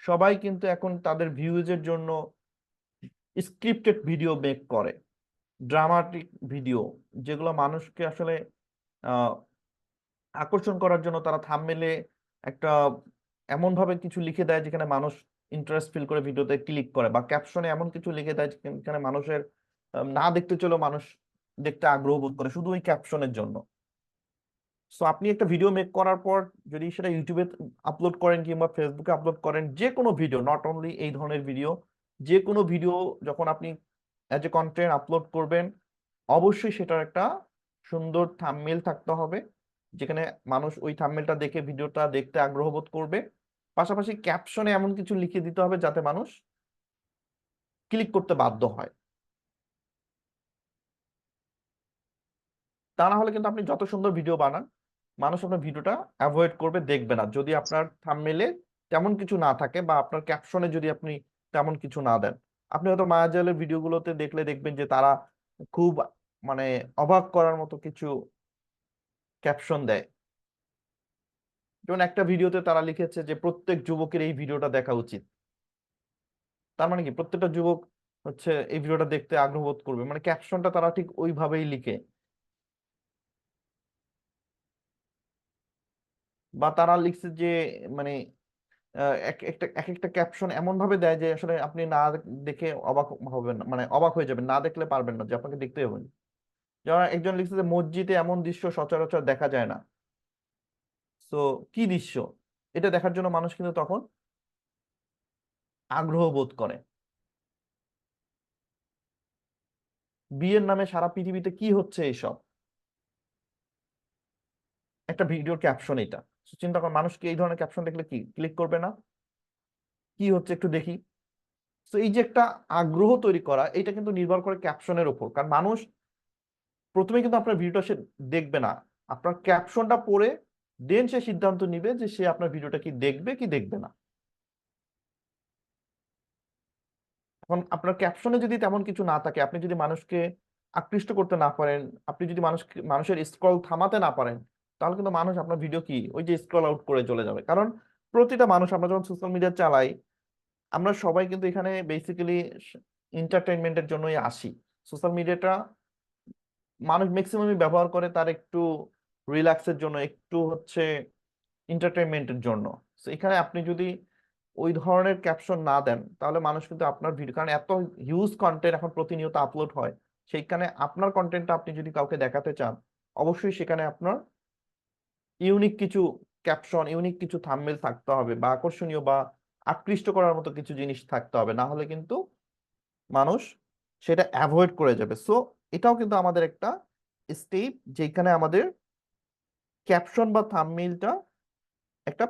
সবাই কিন্তু এখন তাদের ভিউজের জন্য স্ক্রিপ্টেড ভিডিও মেক করে, ড্রামাটিক ভিডিও, যেগুলো মানুষকে আসলে আহ আকর্ষণ করার জন্য তারা থাম্বনেইলে একটা এমন ভাবে কিছু লিখে দেয় যেখানে মানুষ ইন্টারেস্ট ফিল করে ভিডিওতে ক্লিক করে, বা ক্যাপশনে এমন কিছু লিখে দেয় যেখানে মানুষের না দেখতে চলেও মানুষ দেখতে আগ্রহ বোধ করে শুধু ওই ক্যাপশনের জন্য। সো আপনি একটা ভিডিও মেক করার পর যদি সেটা ইউটিউবে আপলোড করেন কিংবা ফেসবুকে আপলোড করেন, যে কোনো ভিডিও, নট অনলি এই ধরনের ভিডিও, যে কোনো ভিডিও যখন আপনি অ্যাজ এ কন্টেন্ট আপলোড করবেন, অবশ্যই সেটার একটা সুন্দর থাম্বনেইল থাকতে হবে যেখানে মানুষ ওই থাম্বনেইলটা দেখে ভিডিওটা দেখতে আগ্রহ বোধ করবে। পাশাপাশি ক্যাপশনে এমন কিছু লিখে দিতে হবে যাতে মানুষ ক্লিক করতে বাধ্য হয়। তা না হলে কিন্তু আপনি যত সুন্দর ভিডিও বানান, মানুষ আপনার ভিডিওটা অ্যাভয়েড করবে, দেখবে না, যদি আপনার থাম্বনেইলে তেমন কিছু না থাকে বা আপনার ক্যাপশনে যদি আপনি তেমন কিছু না দেন। আপনি হয়তো মায়াজালের ভিডিওগুলোতে দেখলে দেখবেন যে তারা খুব মানে অবাক করার মতো কিছু ক্যাপশন দেয়। যেমন একটা ভিডিওতে তারা লিখেছে যে প্রত্যেক যুবকের এই ভিডিওটা দেখা উচিত। তার মানে কি প্রত্যেকটা যুবক হচ্ছে এই ভিডিওটা দেখতে আগ্রহ বোধ করবে, মানে ক্যাপশনটা তারা ঠিক ওইভাবেই লিখে, বা তারা লিখছে যে মানে এক একটা ক্যাপশন এমন ভাবে দেয় যে আসলে আপনি না দেখে অবাক হবেন না, মানে অবাক হয়ে যাবেন, না দেখলে পারবেন না, যে আপনাকে দেখতে হবে না। যেমন একজন লিখছে যে মসজিদে এমন দৃশ্য সচরাচর দেখা যায় না। তো কি দৃশ্য, এটা দেখার জন্য মানুষ কিন্তু তখন আগ্রহ বোধ করে। বিয়ের নামে সারা পৃথিবীতে কি হচ্ছে এইসব, একটা ভিডিওর ক্যাপশন এটা। So চিন্তা কর, মানুষ কি এই ধরনের ক্যাপশন দেখলে কি ক্লিক করবে না? কি হচ্ছে একটু দেখি। তো এই যে একটা আগ্রহ তৈরি করা, এটা কিন্তু নির্ভর করে ক্যাপশনের উপর। কারণ মানুষ প্রথমে কিন্তু আপনার ভিডিওটা সে দেখবে না, আপনার ক্যাপশনটা পড়ে দেন সে সিদ্ধান্ত নিবে যে সে আপনার ভিডিওটা কি দেখবে কি দেখবে না। এখন আপনার ক্যাপশনে যদি তেমন কিছু না থাকে, আপনি যদি মানুষকে আকৃষ্ট করতে না পারেন, আপনি যদি মানুষের স্ক্রল থামাতে না পারেন, তাহলে কিন্তু মানুষ আপনার ভিডিও কি ওই যে স্ক্রল আউট করে চলে যাবে। কারণ প্রতিটা মানুষ, আমরা যখন সোশ্যাল মিডিয়া চালাই, আমরা সবাই কিন্তু এখানে বেসিক্যালি এন্টারটেইনমেন্টের জন্যই আসি। সোশ্যাল মিডিয়াটা মানুষ ম্যাক্সিমামই ব্যবহার করে তার একটু রিল্যাক্সের জন্য, একটু হচ্ছে এন্টারটেইনমেন্টের জন্য। তো এখানে আপনি যদি ওই ধরনের ক্যাপশন না দেন, তাহলে মানুষ কিন্তু আপনার ভিডিও, কারণ এত হিউজ কন্টেন্ট এখন প্রতিনিয়ত আপলোড হয়, সেইখানে আপনার কন্টেন্টটা আপনি যদি কাউকে দেখাতে চান, অবশ্যই সেখানে আপনার ইউনিক কিছু ক্যাপশন, ইউনিক কিছু থাম্বনেল থাকতে হবে, বা আকর্ষণীয় বা আকৃষ্ট করার মতো কিছু জিনিস থাকতে হবে, না হলে কিন্তু মানুষ সেটা অ্যাভয়েড করে যাবে। সো এটাও কিন্তু আমাদের একটা স্টেপ, যেখানে আমাদের ক্যাপশন বা থাম্বনেলটা একটা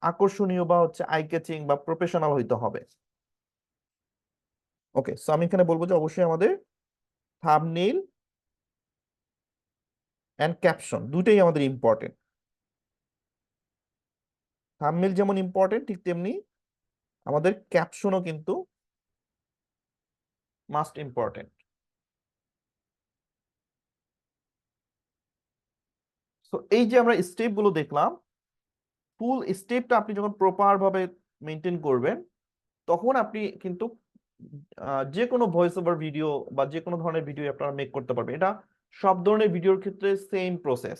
আকর্ষণীয় বা হচ্ছে আই ক্যাচিং বা প্রফেশনাল হইতে হবে। ওকে, সো আমি এখানে বলবো যে অবশ্যই আমাদের থাম্বনেল এন্ড ক্যাপশন দুটেই আমাদের ইম্পর্টেন্ট। থাম্বনেল যেমন ইম্পর্টেন্ট, ঠিক তেমনি আমাদের ক্যাপশনও কিন্তু মাস্ট ইম্পর্টেন্ট। সো এই যে আমরা স্টেপ গুলো দেখলাম, ফুল স্টেপটা আপনি যখন প্রপার ভাবে মেনটেন করবেন, তখন আপনি কিন্তু যে কোনো ভয়েস ওভার ভিডিও বা যে কোনো ধরনের ভিডিও আপনারা মেক করতে পারবেন। এটা সব ধরনের ভিডিওর ক্ষেত্রে সেম প্রসেস।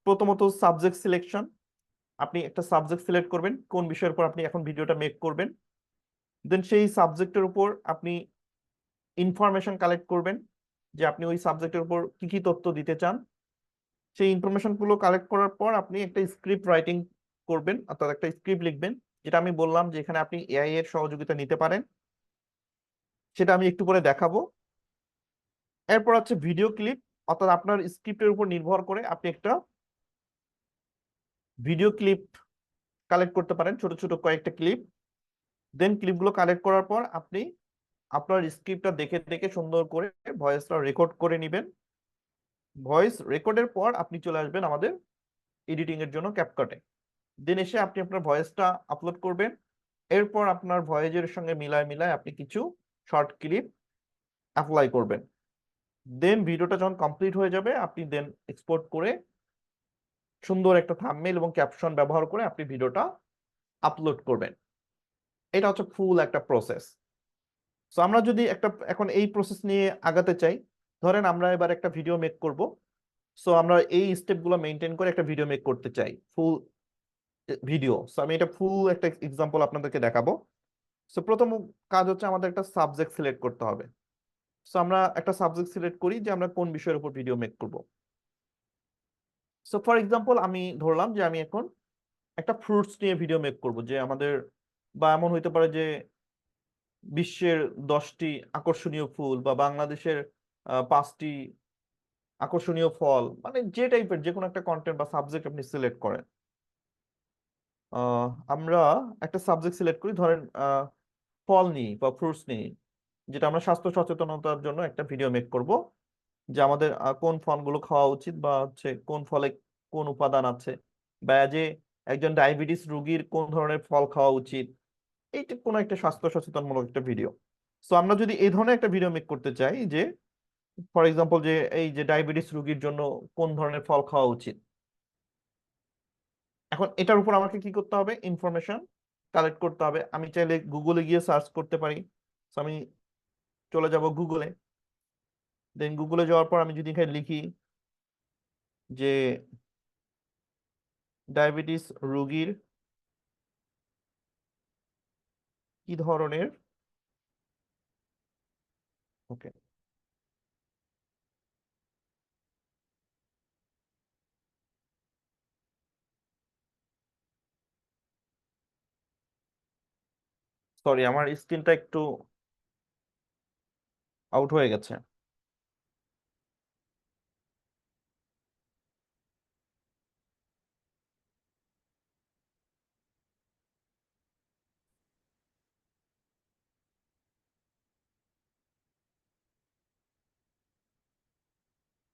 প্রথমত সাবজেক্ট সিলেকশন, আপনি একটা সাবজেক্ট সিলেক্ট করবেন কোন বিষয়ের উপর আপনি এখন ভিডিওটা মেক করবেন। দেন সেই সাবজেক্টের উপর আপনি ইনফরমেশন কালেক্ট করবেন, যে আপনি ওই সাবজেক্টের উপর কি কি তথ্য দিতে চান। সেই ইনফরমেশন গুলো কালেক্ট করার পর আপনি একটা স্ক্রিপ্ট রাইটিং করবেন, অর্থাৎ একটা স্ক্রিপ্ট লিখবেন, যেটা আমি বললাম যে এখানে আপনি এআই এর সহযোগিতা নিতে পারেন, সেটা আমি একটু পরে দেখাবো। এরপর হচ্ছে ভিডিও ক্লিপ, অর্থাৎ আপনার স্ক্রিপ্টের উপর নির্ভর করে আপনি একটা ভিডিও ক্লিপ কালেক্ট করতে পারেন, ছোট ছোট কয়েকটা ক্লিপ। দেন ক্লিপগুলো কালেক্ট করার পর আপনি আপনার স্ক্রিপ্টটা দেখে দেখে সুন্দর করে ভয়েসটা রেকর্ড করে নেবেন। ভয়েস রেকর্ডের পর আপনি চলে আসবেন আমাদের এডিটিং এর জন্য ক্যাপকাটে। দেন এসে আপনি আপনার ভয়েসটা আপলোড করবেন। এরপর আপনার ভয়েসের সঙ্গে মিলায় মিলায় আপনি কিছু শর্ট ক্লিপ অ্যাপ্লাই করবেন। দেন ভিডিওটা যখন কমপ্লিট হয়ে যাবে, আপনি দেন এক্সপোর্ট করে সুন্দর একটা থাম্বনেল এবং ক্যাপশন ব্যবহার করে আপনি ভিডিওটা আপলোড করবেন। এটা হচ্ছে ফুল একটা প্রসেস। সো আমরা যদি একটা এখন এই প্রসেস নিয়ে আগাতে চাই, ধরেন আমরা এবার একটা ভিডিও মেক করব। সো আমরা এই স্টেপগুলো মেনটেন করে একটা ভিডিও মেক করতে চাই, ফুল ভিডিও। সো আমি এটা ফুল একটা এক্সাম্পল আপনাদেরকে দেখাবো। সো প্রথম কাজ হচ্ছে আমাদের একটা সাবজেক্ট সিলেক্ট করতে হবে। সো আমরা একটা সাবজেক্ট সিলেক্ট করি যে আমরা কোন বিষয়ের উপর ভিডিও মেক করব। সো ফর এক্সাম্পল আমি ধরলাম যে আমি এখন একটা ফ্রুটস নিয়ে ভিডিও মেক করব, যে আমাদের, বা এমন হইতে পারে যে বিশ্বের 10টি আকর্ষণীয় ফুল, বা বাংলাদেশের 5টি আকর্ষণীয় ফল, মানে যে টাইপের যে কোনো একটা কন্টেন্ট বা সাবজেক্ট আপনি সিলেক্ট করেন। আমরা একটা সাবজেক্ট সিলেক্ট করি, ধরেন ফল নিয়ে বা ফ্রুটস নিয়ে, যেটা আমরা স্বাস্থ্য সচেতনতার জন্য একটা ভিডিও মেক করব, যে আমাদের কোন ফলগুলো খাওয়া উচিত, বা হচ্ছে কোন ফলে কোন উপাদান আছে, বা যে একজন ডায়াবেটিস রোগীর কোন ধরনের ফল খাওয়া উচিত। এইটা কোনো একটা স্বাস্থ্য সচেতনমূলক একটা ভিডিও। সো আমরা যদি এই ধরনের একটা ভিডিও মেক করতে চাই, যে ফর এক্সাম্পল যে এই যে ডায়াবেটিস রোগীর জন্য কোন ধরনের ফল খাওয়া উচিত, এখন এটার উপর আমাকে কি করতে হবে, ইনফরমেশন কালেক্ট করতে হবে। আমি চাইলে গুগলে গিয়ে সার্চ করতে পারি। So আমি চলে যাব গুগলে। দেন গুগলে যাওয়ার পর আমি যদি এখানে লিখি যে ডায়াবেটিস রোগীর কি ধরনের, ওকে, সরি আমার স্ক্রিনটা একটু আউট হয়ে গেছে।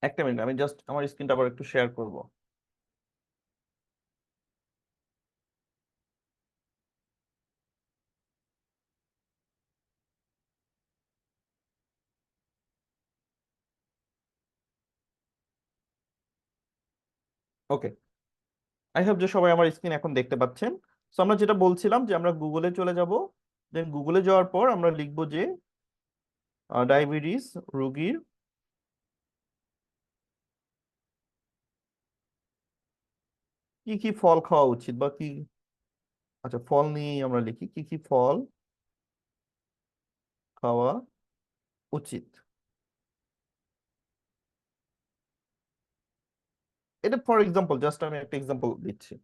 একটা মিনিট, আমি জাস্ট আমার স্ক্রিনটা আবার একটু শেয়ার করব। ওকে, আই হোপ যে সবাই আমার স্ক্রিন এখন দেখতে পাচ্ছেন। সো আমরা যেটা বলছিলাম যে আমরা গুগলে চলে যাব। দেন গুগলে যাওয়ার পর আমরা লিখব যে ডায়াবেটিস রোগীর কি কি ফল খাওয়া উচিত বা কি, আচ্ছা ফল নিয়েই আমরা লিখি কি কি ফল খাওয়া উচিত। এটা ফর এক্সাম্পল, জাস্ট আমি একটা এক্সাম্পল দিচ্ছি।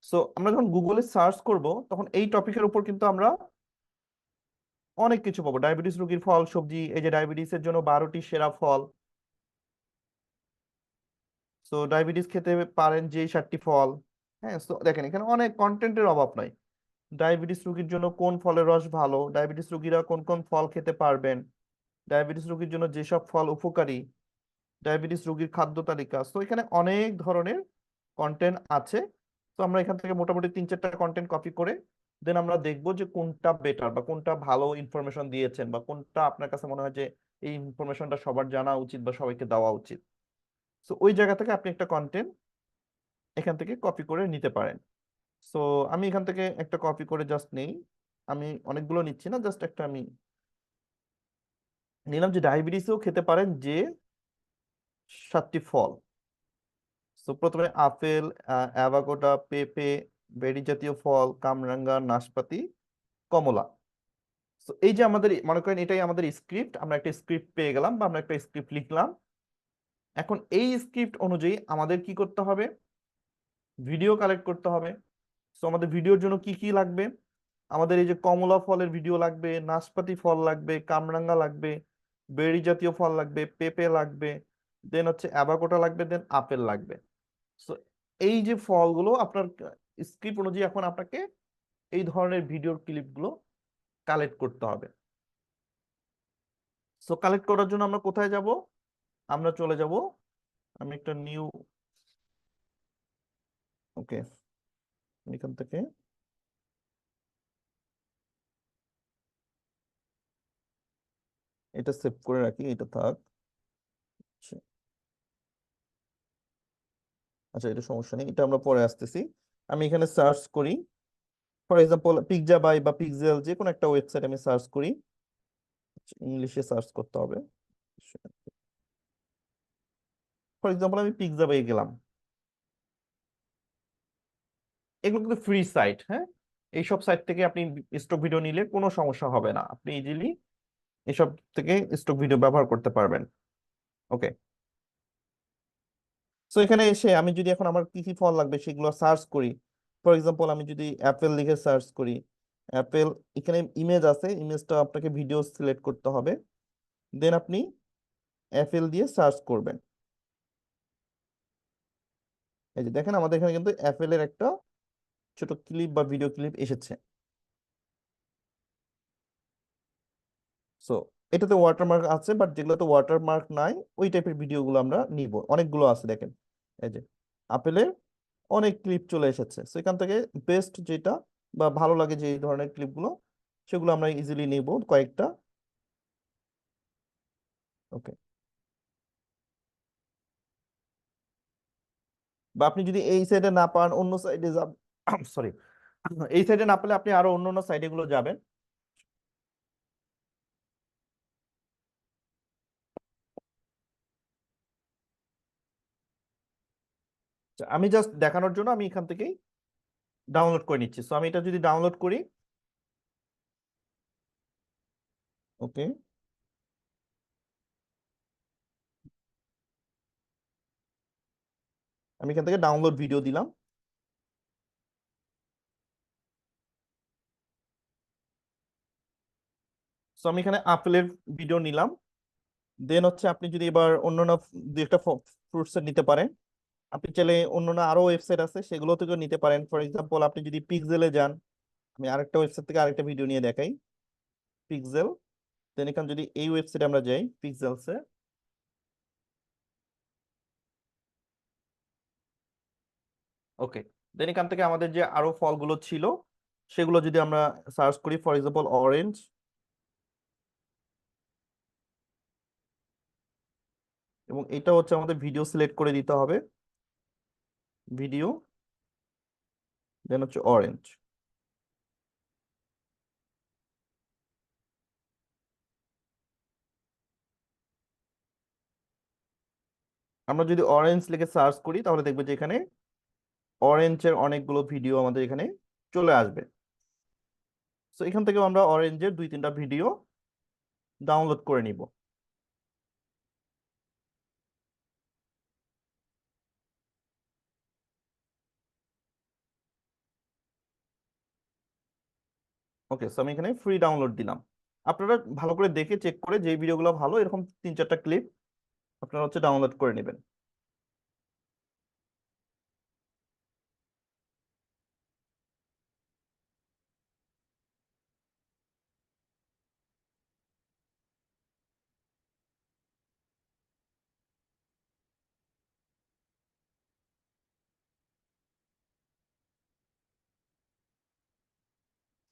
সো আমরা যখন গুগলে সার্চ করব তখন এই টপিকের উপর কিন্তু আমরা অনেক কিছু পাবো। ডায়াবেটিস রোগীর ফল সবজি, এই যে ডায়াবেটিসের জন্য 12টি সেরা ফল। সো ডায়াবেটিস খেতে পারেন যে 7টি ফল। হ্যাঁ, সো দেখেন এখানে অনেক কন্টেন্টের অভাব নাই। ডায়াবেটিস রোগীর জন্য কোন ফলের রস ভালো, ডায়াবেটিস রোগীরা কোন কোন ফল খেতে পারবেন, ডায়াবেটিস রোগীর জন্য যেসব ফল উপকারী, ডায়াবেটিস রোগীর খাদ্য তালিকা। তো এখানে অনেক ধরনের কন্টেন্ট আছে। তো আমরা এখান থেকে মোটামুটি 3-4টা কন্টেন্ট কপি করে দেন আমরা দেখবো যে কোনটা বেটার বা কোনটা ভালো ইনফরমেশন দিয়েছেন বা কোনটা আপনার কাছে মনে হয় যে এই ইনফরমেশনটা সবার জানা উচিত বা সবাইকে দেওয়া উচিত। তো ওই জায়গা থেকে আপনি একটা কন্টেন্ট এখান থেকে কপি করে নিতে পারেন। সো আমি এখান থেকে একটা কপি করে জাস্ট নেই, আমি অনেকগুলো নিচ্ছি না, জাস্ট একটা আমি নিলাম যে ডায়াবেটিসেও খেতে পারেন যে 7টি ফল। তো প্রথমে আপেল, অ্যাভোকাডো, পেঁপে, বেরি জাতীয় ফল, কামরাঙ্গা, নাশপাতি, কমলা। তো এই যে আমাদের মনে করেন এটাই আমাদের স্ক্রিপ্ট, আমরা একটা স্ক্রিপ্ট পেয়ে গেলাম বা আমরা একটা স্ক্রিপ্ট লিখলাম। এখন এই স্ক্রিপ্ট অনুযায়ী আমাদের কি করতে হবে, ভিডিও কালেক্ট করতে হবে। তো আমাদের ভিডিওর জন্য কি কি লাগবে, আমাদের এই যে কমলা ফলের ভিডিও লাগবে, নাশপাতি ফল লাগবে, কামরাঙ্গা লাগবে, বেরি জাতীয় ফল লাগবে, পেঁপে লাগবে, দেন হচ্ছে অ্যাভোকাডো লাগবে, দেন আপেল লাগবে। সো এই যে ফলগুলো আপনার স্ক্রিপ্ট অনুযায়ী এখন আপনাকে এই ধরনের ভিডিওর ক্লিপগুলো কালেক্ট করতে হবে। সো কালেক্ট করার জন্য আমরা কোথায় যাব, আমরা চলে যাব, আমি একটা নিউ, ওকে, এখান থেকে এটা সেভ করে রাখি, এটা থাক। আচ্ছা আচ্ছা, এটা সমস্যা নেই, এটা আমরা পরে আসতেছি। আমি এখানে সার্চ করি, ফর এক্সাম্পল পিৎজা বাই বা পিক্সেল, যে কোনো একটা ওয়েবসাইট আমি সার্চ করি। ইংলিশে সার্চ করতে হবে। ফর এক্সাম্পল আমি পিৎজা বাই গেলাম। এগুলো কিন্তু ফ্রি সাইট, হ্যাঁ, এইসব সাইট থেকে আপনি স্টক ভিডিও নিলে কোনো সমস্যা হবে না, আপনি ইজিলি এসব থেকে স্টক ভিডিও ব্যবহার করতে পারবেন। ওকে, সো এখানে এসে আমি যদি এখন আমার কি কি ফল লাগবে সেগুলো সার্চ করি। ফর এক্সাম্পল আমি যদি অ্যাপেল লিখে সার্চ করি, অ্যাপেল, এখানে ইমেজ আছে, ইমেজটা আপনাকে ভিডিও সিলেক্ট করতে হবে। দেন আপনি অ্যাপেল দিয়ে সার্চ করবেন। এই যে দেখেন আমাদের এখানে কিন্তু অ্যাপেলের একটা ছোট ক্লিপ বা ভিডিও ক্লিপ এসেছে। সো এটাতে ওয়াটারমার্ক আছে, বাট যেগুলোতে ওয়াটারমার্ক নাই ওই টাইপের ভিডিওগুলো আমরা নিব, অনেকগুলো আছে দেখেন। এই যে আপেলের অনেক ক্লিপ চলে এসেছে। সো এখান থেকে বেস্ট যেটা বা ভালো লাগে যে এই ধরনের ক্লিপগুলো, সেগুলো আমরা ইজিলি নিব কয়েকটা। ওকে, বা আপনি যদি এই সাইডে না পান অন্য সাইডে যাবেন, সরি, এই সাইডে না পেলে আপনি আরো অন্য অন্য সাইডে গুলো যাবেন। আমি জাস্ট দেখানোর জন্য আমি এখান থেকেই ডাউনলোড করে নিচ্ছি। সো আমি এটা যদি ডাউনলোড করি, ওকে, আমি এখান থেকে ডাউনলোড ভিডিও দিলাম। সো আমি এখানে আপেলের ভিডিও নিলাম। দেন হচ্ছে আপনি যদি এবার অন্যান্য দু একটা ফ্রুটস এর নিতে পারেন। আপনি চাইলে অন্যান্য আরো ওয়েবসাইট আছে সেগুলো থেকেও নিতে পারেন। ফর এক্সাম্পল আপনি যদি পিক্সেলে যান, আমি আরেকটা ওয়েবসাইট থেকে আরেকটা ভিডিও নিয়ে দেখাই, পিক্সেল। দেন এখানে যদি এই ওয়েবসাইটে আমরা যাই, পিক্সেলসে, ওকে, দেন এখান থেকে আমাদের যে আরো ফলগুলো ছিল সেগুলো যদি আমরা সার্চ করি, ফর এক্সাম্পল অরেঞ্জ, এবং এটা হচ্ছে আমাদের ভিডিও সিলেক্ট করে দিতে হবে, ভিডিও, দেন হচ্ছে অরেঞ্জ। আমরা যদি অরেঞ্জ লিখে সার্চ করি তাহলে দেখবো যে এখানে অরেঞ্জের অনেকগুলো ভিডিও আমাদের এখানে চলে আসবে। সো এখান থেকে আমরা অরেঞ্জের 2-3টা ভিডিও ডাউনলোড করে নিব। ওকে, সো আমি এখানে ফ্রি ডাউনলোড দিলাম। আপনারা ভালো করে দেখে চেক করে যে ভিডিওগুলো ভালো, এরকম 3-4টা ক্লিপ আপনারা হচ্ছে ডাউনলোড করে নেবেন।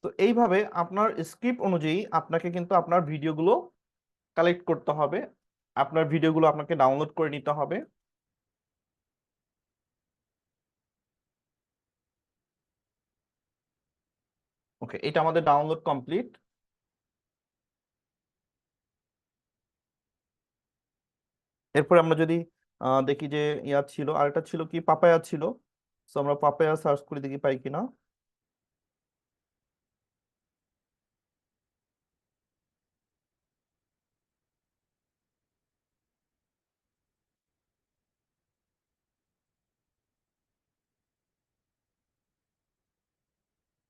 তো এইভাবে আপনার স্ক্রিপ্ট অনুযায়ী আপনাকে কিন্তু আপনার ভিডিওগুলো কালেক্ট করতে হবে, আপনার ভিডিওগুলো আপনাকে ডাউনলোড করে নিতে হবে। ওকে, এটা আমাদের ডাউনলোড কমপ্লিট। এরপর আমরা যদি দেখি যে ইয়া ছিল, আরেকটা ছিল কি, পাপায়া ছিল। তো আমরা পাপায়া সার্চ করে দেখি পাই কিনা।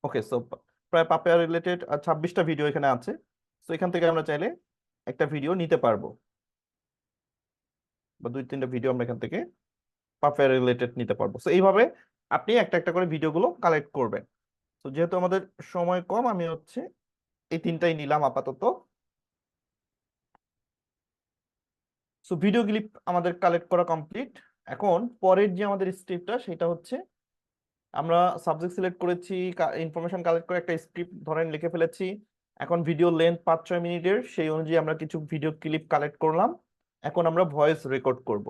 ওকে, সো প্রায় পাপায়া রিলেটেড 26টা ভিডিও এখানে আছে। তো এখান থেকে আমরা চাইলে একটা ভিডিও নিতে পারবো, বা 2-3টা ভিডিও আমরা এখান থেকে পাপায়া রিলেটেড নিতে পারবো। তো এইভাবে আপনি একটা একটা করে ভিডিওগুলো কালেক্ট করবেন। তো যেহেতু আমাদের সময় কম, আমি হচ্ছে এই 3টাই নিলাম আপাতত। সো ভিডিও ক্লিপ আমাদের কালেক্ট করা কমপ্লিট। এখন পরের যে আমাদের স্টেপটা সেটা হচ্ছে, আমরা সাবজেক্ট সিলেক্ট করেছি, ইনফরমেশন কালেক্ট করে একটা স্ক্রিপ্ট ধরেন লিখে ফেলেছি। এখন ভিডিও লেন্থ 5-6 মিনিটের, সেই অনুযায়ী আমরা কিছু ভিডিও ক্লিপ কালেক্ট করলাম। এখন আমরা ভয়েস রেকর্ড করব।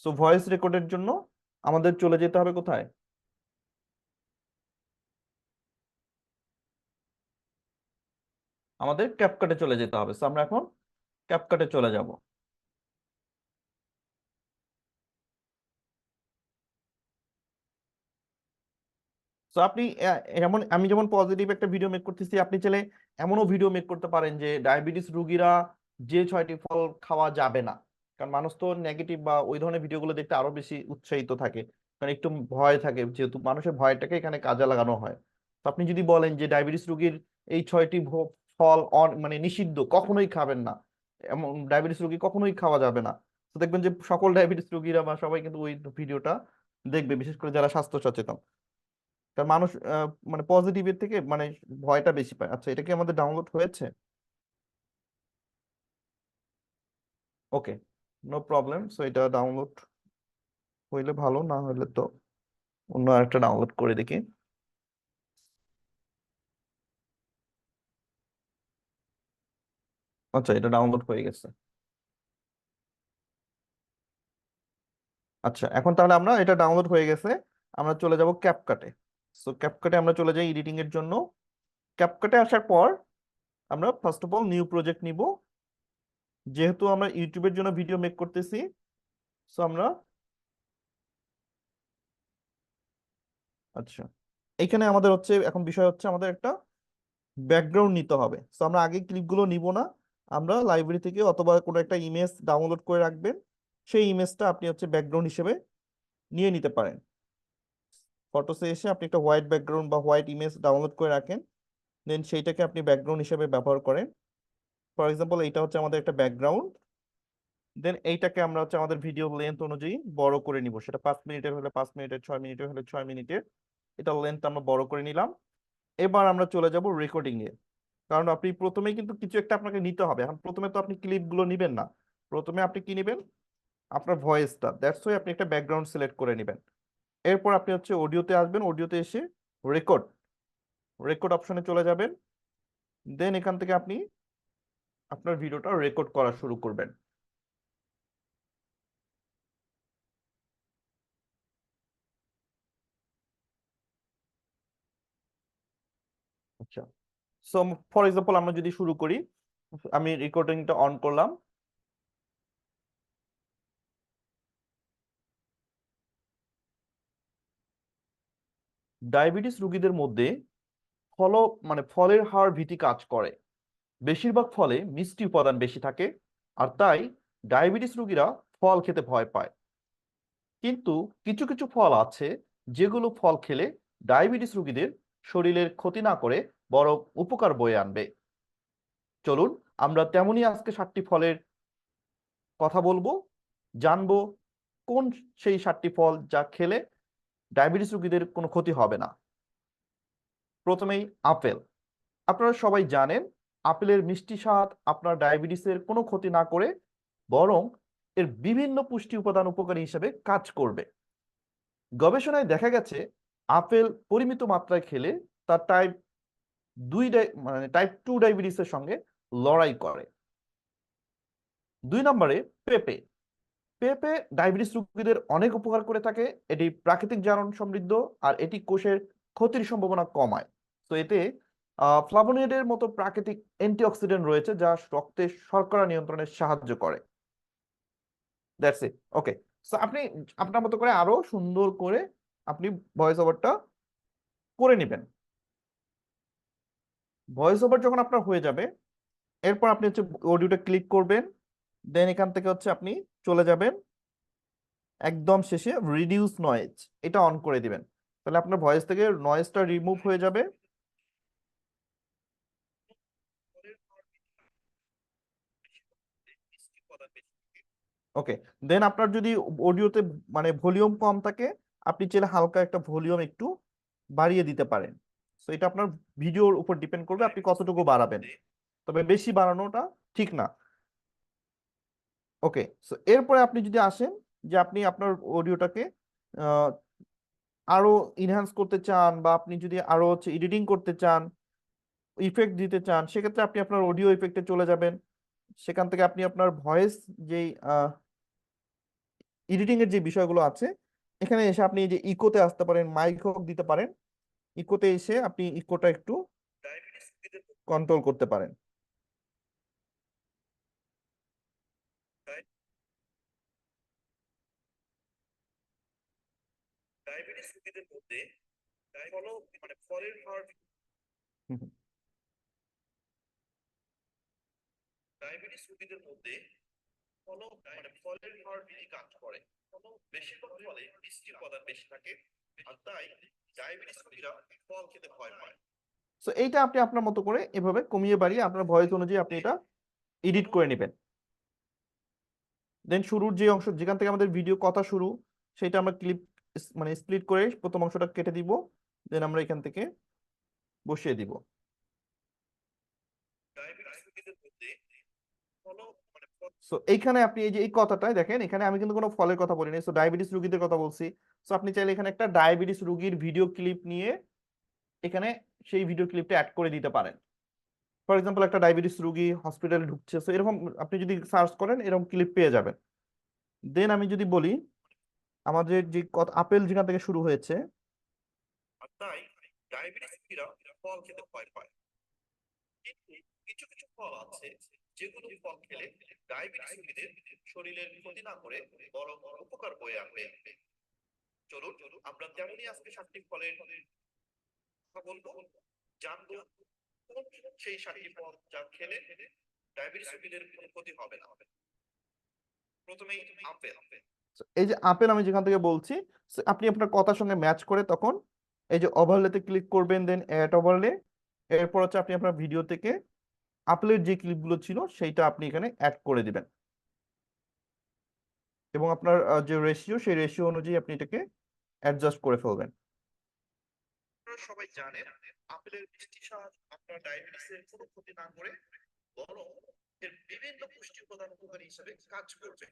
সো ভয়েস রেকর্ডের জন্য আমাদের চলে যেতে হবে কোথায়, আমাদের ক্যাপকাটে চলে যেতে হবে। সো আমরা এখন ক্যাপকাটে চলে যাব। তো আপনি যেমন আমি যেমন পজিটিভ একটা ভিডিও মেক করতেছি, আপনি চাইলে এমনও ভিডিও মেক করতে পারেন যে ডায়াবেটিস রোগীরা যে 6টি ফল খাওয়া যাবে না। কারণ মানুষ তো নেগেটিভ বা ওই ধরনের ভিডিওগুলো দেখতে আরো বেশি উৎসাহিত থাকে, কারণ একটু ভয় থাকে, যেহেতু মানুষের ভয়টাকে এখানে কাজে লাগানো হয়। তো আপনি যদি বলেন যে ডায়াবেটিস রোগীর এই 6টি ফল মানে নিষিদ্ধ, কখনোই খাবেন না, এমন ডায়াবেটিস রোগী কখনোই খাওয়া যাবে না, তো দেখবেন যে সকল ডায়াবেটিস রোগীরা বা সবাই কিন্তু ওই ভিডিওটা দেখবে, বিশেষ করে যারা স্বাস্থ্য সচেতন। কারণ মানুষ মানে পজিটিভের থেকে মানে ভয়টা বেশি পায়। আচ্ছা, এটা কি আমাদের ডাউনলোড হয়েছে? ওকে, নো প্রবলেম। সো এটা ডাউনলোড হইলে ভালো, না হলে তো অন্য আরেকটা ডাউনলোড করে দেখি। আচ্ছা, এটা ডাউনলোড হয়ে গেছে। আচ্ছা, এখন তাহলে আমরা, এটা ডাউনলোড হয়ে গেছে, আমরা চলে যাব ক্যাপকাটে। সো ক্যাপকাটে আমরা চলে যাই এডিটিং এর জন্য। ক্যাপকাটে আসার পর আমরা first of all new project নিব। যেহেতু আমরা ইউটিউবের জন্য ভিডিও মেক করতেছি, সো আমরা আচ্ছা, এখানে আমাদের হচ্ছে এখন বিষয় হচ্ছে আমাদের একটা ব্যাকগ্রাউন্ড নিতে হবে। তো আমরা আগে ক্লিপগুলো নিব না, আমরা লাইব্রেরি থেকে অথবা কোনো একটা ইমেজ ডাউনলোড করে রাখবেন, সেই ইমেজটা আপনি হচ্ছে ব্যাকগ্রাউন্ড হিসেবে নিয়ে নিতে পারেন। ফটোসে এসে আপনি একটা হোয়াইট ব্যাকগ্রাউন্ড বা হোয়াইট ইমেজ ডাউনলোড করে রাখেন, দেন সেইটাকে আপনি ব্যাকগ্রাউন্ড হিসেবে ব্যবহার করেন। ফর এক্সাম্পল এইটা হচ্ছে আমাদের একটা ব্যাকগ্রাউন্ড, দেন এইটাকে আমরা হচ্ছে আমাদের ভিডিও লেন্থ অনুযায়ী বড় করে নিব, সেটা 5 মিনিটের হলে 5 মিনিটের, 6 মিনিটের হলে 6 মিনিটের, এটা লেন্থ আমরা বড় করে নিলাম। এবার আমরা চলে যাব রেকর্ডিং এ, কারণ আপনি প্রথমেই কিন্তু কিছু একটা আপনাকে নিতে হবে। এখন প্রথমে তো আপনি ক্লিপগুলো নিবেন না, প্রথমে আপনি কি নিবেন, আপনার ভয়েসটা। দ্যাটস ওয়াই আপনি একটা ব্যাকগ্রাউন্ড সিলেক্ট করে নেবেন। এরপর আপনি হচ্ছে অডিওতে আসবেন, অডিওতে এসে রেকর্ড, রেকর্ড অপশনে চলে যাবেন, দেন এখান থেকে আপনি আপনার ভিডিওটা রেকর্ড করা শুরু করবেন। আচ্ছা, সো ফর এক্সাম্পল আমরা যদি শুরু করি, আমি রেকর্ডিংটা অন করলাম। ডায়াবেটিস রোগীদের মধ্যে ফল ফলের হার ভীতি কাজ করে। বেশিরভাগ ফলে মিষ্টি উপাদান বেশি থাকে, আর তাই ডায়াবেটিস রোগীরা ফল খেতে ভয় পায়। কিন্তু কিছু কিছু ফল আছে যেগুলো ফল খেলে ডায়াবেটিস রোগীদের শরীরের ক্ষতি না করে বরং উপকার বয়ে আনবে। চলুন আমরা তেমনই আজকে 7টি ফলের কথা বলবো, জানবো কোন সেই 7টি ফল যা খেলে ডায়াবেটিস রোগীদের কোনো ক্ষতি হবে না। প্রথমেই আপেল। আপনারা সবাই জানেন আপেলের মিষ্টি স্বাদ আপনার ডায়াবেটিসের কোনো ক্ষতি না করে বরং এর বিভিন্ন পুষ্টি উপাদান উপকারী হিসেবে কাজ করবে। গবেষণায় দেখা গেছে আপেল পরিমিত মাত্রায় খেলে তার টাইপ 2 ডায়াবেটিসের সঙ্গে লড়াই করে। 2 নম্বরে পেঁপে। পেঁপে ডায়াবেটিস রোগীদের অনেক উপকার করে থাকে। এটি প্রাকৃতিক জারণ সমৃদ্ধ, আর এটি কোষের ক্ষতির সম্ভাবনা কমায়। তো এতে ফ্লাভোনয়েডের মতো প্রাকৃতিক অ্যান্টিঅক্সিডেন্ট রয়েছে যা রক্তে শর্করা নিয়ন্ত্রণে সাহায্য করে। That's it. ওকে, সো আপনি আপনার মতো করে আরো সুন্দর করে আপনি ভয়েস ওভারটা করে নেবেন। ভয়েস ওভার যখন আপনার হয়ে যাবে, এরপর আপনি হচ্ছে অডিওটা ক্লিক করবেন, দেন এখান থেকে হচ্ছে আপনি চলে যাবেন একদম শেষে রিডিউস নয়েজ, এটা অন করে দিবেন। তাহলে আপনার ভয়েস থেকে নয়েজটা রিমুভ হয়ে যাবে। ওকে, দেন আপনার যদি অডিওতে ভলিউম কম থাকে, আপনি চাইলে হালকা একটা ভলিউম একটু বাড়িয়ে দিতে পারেন। তো এটা আপনার ভিডিওর উপর ডিপেন্ড করবে আপনি কতটুকু বাড়াবেন, তবে বেশি বাড়ানোটা ঠিক না। ওকে, সো এরপরে আপনি যদি আসেন যে আপনি আপনার অডিওটাকে আরো ইনহ্যান্স করতে চান, বা আপনি যদি আরো হচ্ছে এডিটিং করতে চান, ইফেক্ট দিতে চান, সেক্ষেত্রে আপনি আপনার অডিও ইফেক্টে চলে যাবেন। সেখান থেকে আপনি আপনার ভয়েস যেই এডিটিং এর যে বিষয়গুলো আছে, এখানে এসে আপনি এই যে ইকোতে আসতে পারেন, মাইক হোক দিতে পারেন। ইকোতে এসে আপনি ইকোটা একটু কন্ট্রোল করতে পারেন। ডায়াবেটিস রোগীদের মধ্যে ফলের হার, ডায়াবেটিস রোগীদের মধ্যে ফলের হার বেশি কাজ করে। বেশিরভাগ ফলে মিষ্টি উপাদান বেশি থাকে, আর তাই ডায়াবেটিস রোগীরা ফল খেতে ভয় পায়। সো এইটা আপনি আপনার মতো করে এভাবে কমিয়ে বাড়িয়ে আপনার ভয়েস অনুযায়ী আপনি এটা এডিট করে নেবেন। দেন শুরুর যে অংশ যেখান থেকে আমাদের ভিডিও কথা শুরু, সেটা আমরা ক্লিপ স্প্লিট করে প্রথম অংশটা কেটে দিব, দেন আমরা এখান থেকে বসিয়ে দিব। সো এইখানে আপনি এই যে এই কথাটাই দেখেন, এখানে আমি কিন্তু কোনো ফলের কথা বলিনি, সো ডায়াবেটিস রোগীদের কথা বলছি। সো আপনি চাইলে এখানে একটা ডায়াবেটিস রোগীর ভিডিও ক্লিপ নিয়ে এখানে সেই ভিডিও ক্লিপটা অ্যাড করে দিতে পারেন। ফর এক্সাম্পল একটা ডায়াবেটিস রোগী হসপিটালে ঢুকছে, সো এরকম আপনি যদি সার্চ করেন এরকম ক্লিপ পেয়ে যাবেন। দেন আমি যদি বলি আমাদের যে আপেল যেখান থেকে শুরু হয়েছে, তাই ডায়াবেটিস রোগীরা ফল খেতে ভয় পায়। কিন্তু কিছু কিছু ফল আছে যেগুলো ফল খেলে ডায়াবেটিস রোগীদের শরীরের ক্ষতি না করে বরং উপকার বয়ে আনবে। চলুন আমরা তেমনই আজকে 7টি ফলের কথা বলবো, জানবো কোন সেই 7টি ফল যা খেলে ডায়াবেটিস রোগীদের কোনো ক্ষতি হবে না। প্রথমেই আপেল। এই যে আপেল আমি যেখান থেকে বলছি, আপনি আপনার কথার সঙ্গে ম্যাচ করে তখন এই যে ওভারলেতে ক্লিক করবেন, দেন অ্যাড ওভারলে, এরপর হচ্ছে আপনি আপনার ভিডিও থেকে আপেলের যে ক্লিপগুলো ছিল সেইটা আপনি এখানে অ্যাড করে দিবেন এবং আপনার যে রেশিও সেই রেশিও অনুযায়ী আপনি এটাকে অ্যাডজাস্ট করে ফেলবেন। আপনারা সবাই জানেন আপেলের মিষ্টি স্বাদ আপনার ডায়াবেটিসের কোনো ক্ষতি না করে বরং এর বিভিন্ন পুষ্টি উপাদান উপকারী হিসেবে কাজ করবে।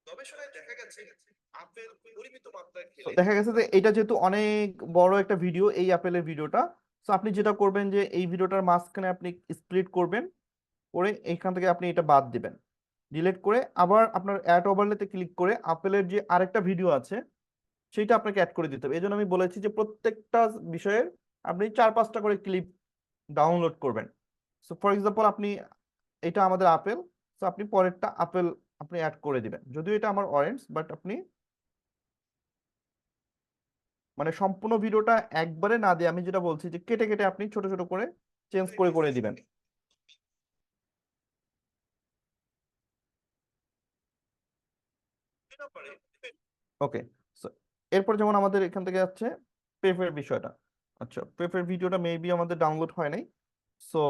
গবেষণায় দেখা গেছে আপেল পরিমিত মাত্রায় খেলে দেখা গেছে যে এটা যেহেতু অনেক বড় একটা ভিডিও, এই আপেলের ভিডিওটা, তো আপনি যেটা করবেন যে এই ভিডিওটার মাঝখানে আপনি স্প্লিট করবেন, করে এইখান থেকে আপনি এটা বাদ দিবেন, ডিলিট করে আবার আপনার অ্যাড ওভারলেতে ক্লিক করে আপেলের যে আরেকটা ভিডিও আছে সেইটা আপনাকে অ্যাড করে দিতে হবে। এই জন্য আমি বলেছি যে প্রত্যেকটা বিষয়ের আপনি 4-5টা করে ক্লিপ ডাউনলোড করবেন। সো ফর এক্সাম্পল আপনি এটা আমাদের আপেল, তো আপনি পরেরটা আপেল আপনি অ্যাড করে দিবেন, যদিও এটা আমার অরেঞ্জ, বাট আপনি মানে সম্পূর্ণ ভিডিওটা একবারে না দিয়ে আমি যেটা বলছি যে কেটে কেটে আপনি ছোট ছোট করে চেঞ্জ করে করে দিবেন। ওকে, সো এরপর যেমন আমাদের এখান থেকে যাচ্ছে পেপের বিষয়টা। আচ্ছা, পেপের ভিডিওটা মেবি আমাদের ডাউনলোড হয় নাই, সো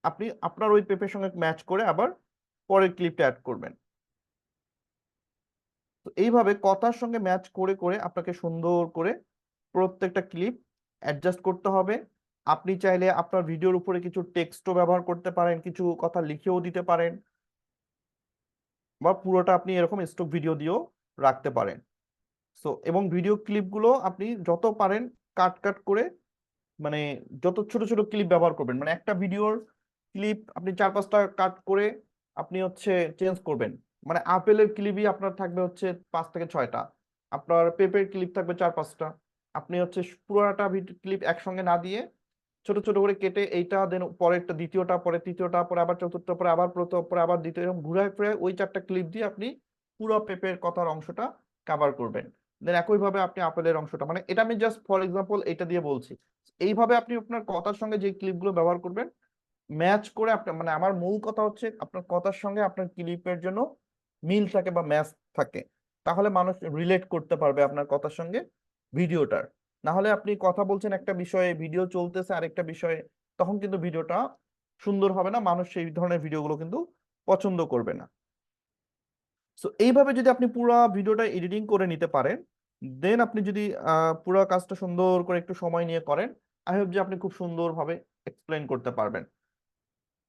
আপনি আপনার ওই পেপের সঙ্গে ম্যাচ করে আবার পরের ক্লিপটা অ্যাড করবেন। তো এইভাবে কথার সঙ্গে ম্যাচ করে করে আপনাকে সুন্দর করে প্রত্যেকটা ক্লিপ অ্যাডজাস্ট করতে হবে। আপনি চাইলে আপনার ভিডিওর উপরে কিছু টেক্সটও ব্যবহার করতে পারেন, কিছু কথা লিখেও দিতে পারেন, বা পুরোটা আপনি এরকম স্টক ভিডিও দিয়েও রাখতে পারেন। সো এবং ভিডিও ক্লিপগুলো আপনি যত পারেন কাট কাট করে, মানে যত ছোট ছোট ক্লিপ ব্যবহার করবেন, মানে একটা ভিডিওর ক্লিপ আপনি 4-5টা কাট করে আপনি হচ্ছে চেঞ্জ করবেন। মানে আপেলের ক্লিপই আপনার থাকবে হচ্ছে 5 থেকে 6টা, আপনার পেপের ক্লিপ থাকবে 4-5টা। আপনি হচ্ছে পুরোটা ক্লিপ একসঙ্গে না দিয়ে ছোট ছোট করে কেটে এইটা দেন পরেরটা, দ্বিতীয়টা, পরে তৃতীয়টা, পরে আবার চতুর্থ, পরে আবার প্রথম, পরে আবার দ্বিতীয়, এরকম ঘুরায় ফিরে ওই 4টা ক্লিপ দিয়ে আপনি পুরো পেপের কথার অংশটা কভার করবেন। দেন একইভাবে আপনি আপেলের অংশটা, মানে এটা আমি জাস্ট ফর এক্সাম্পল এটা দিয়ে বলছি, এইভাবে আপনি আপনার কথার সঙ্গে যে ক্লিপগুলো ব্যবহার করবেন ম্যাচ করে আপনার, মানে আমার মূল কথা হচ্ছে আপনার কথার সঙ্গে আপনার ক্লিপের জন্য মিল থাকে বা ম্যাচ থাকে, তাহলে মানুষ রিলেট করতে পারবে আপনার কথার সঙ্গে ভিডিওটার। না হলে আপনি কথা বলছেন একটা বিষয়ে, ভিডিও চলতেছে আরেকটা বিষয়ে, তখন কিন্তু ভিডিওটা সুন্দর হবে না, মানুষ সেই ধরনের ভিডিওগুলো কিন্তু পছন্দ করবে না। সো এইভাবে যদি আপনি পুরো ভিডিওটা এডিটিং করে নিতে পারেন, দেন আপনি যদি পুরো কাজটা সুন্দর করে একটু সময় নিয়ে করেন, আই হোপ যে আপনি খুব সুন্দরভাবে এক্সপ্লেন করতে পারবেন।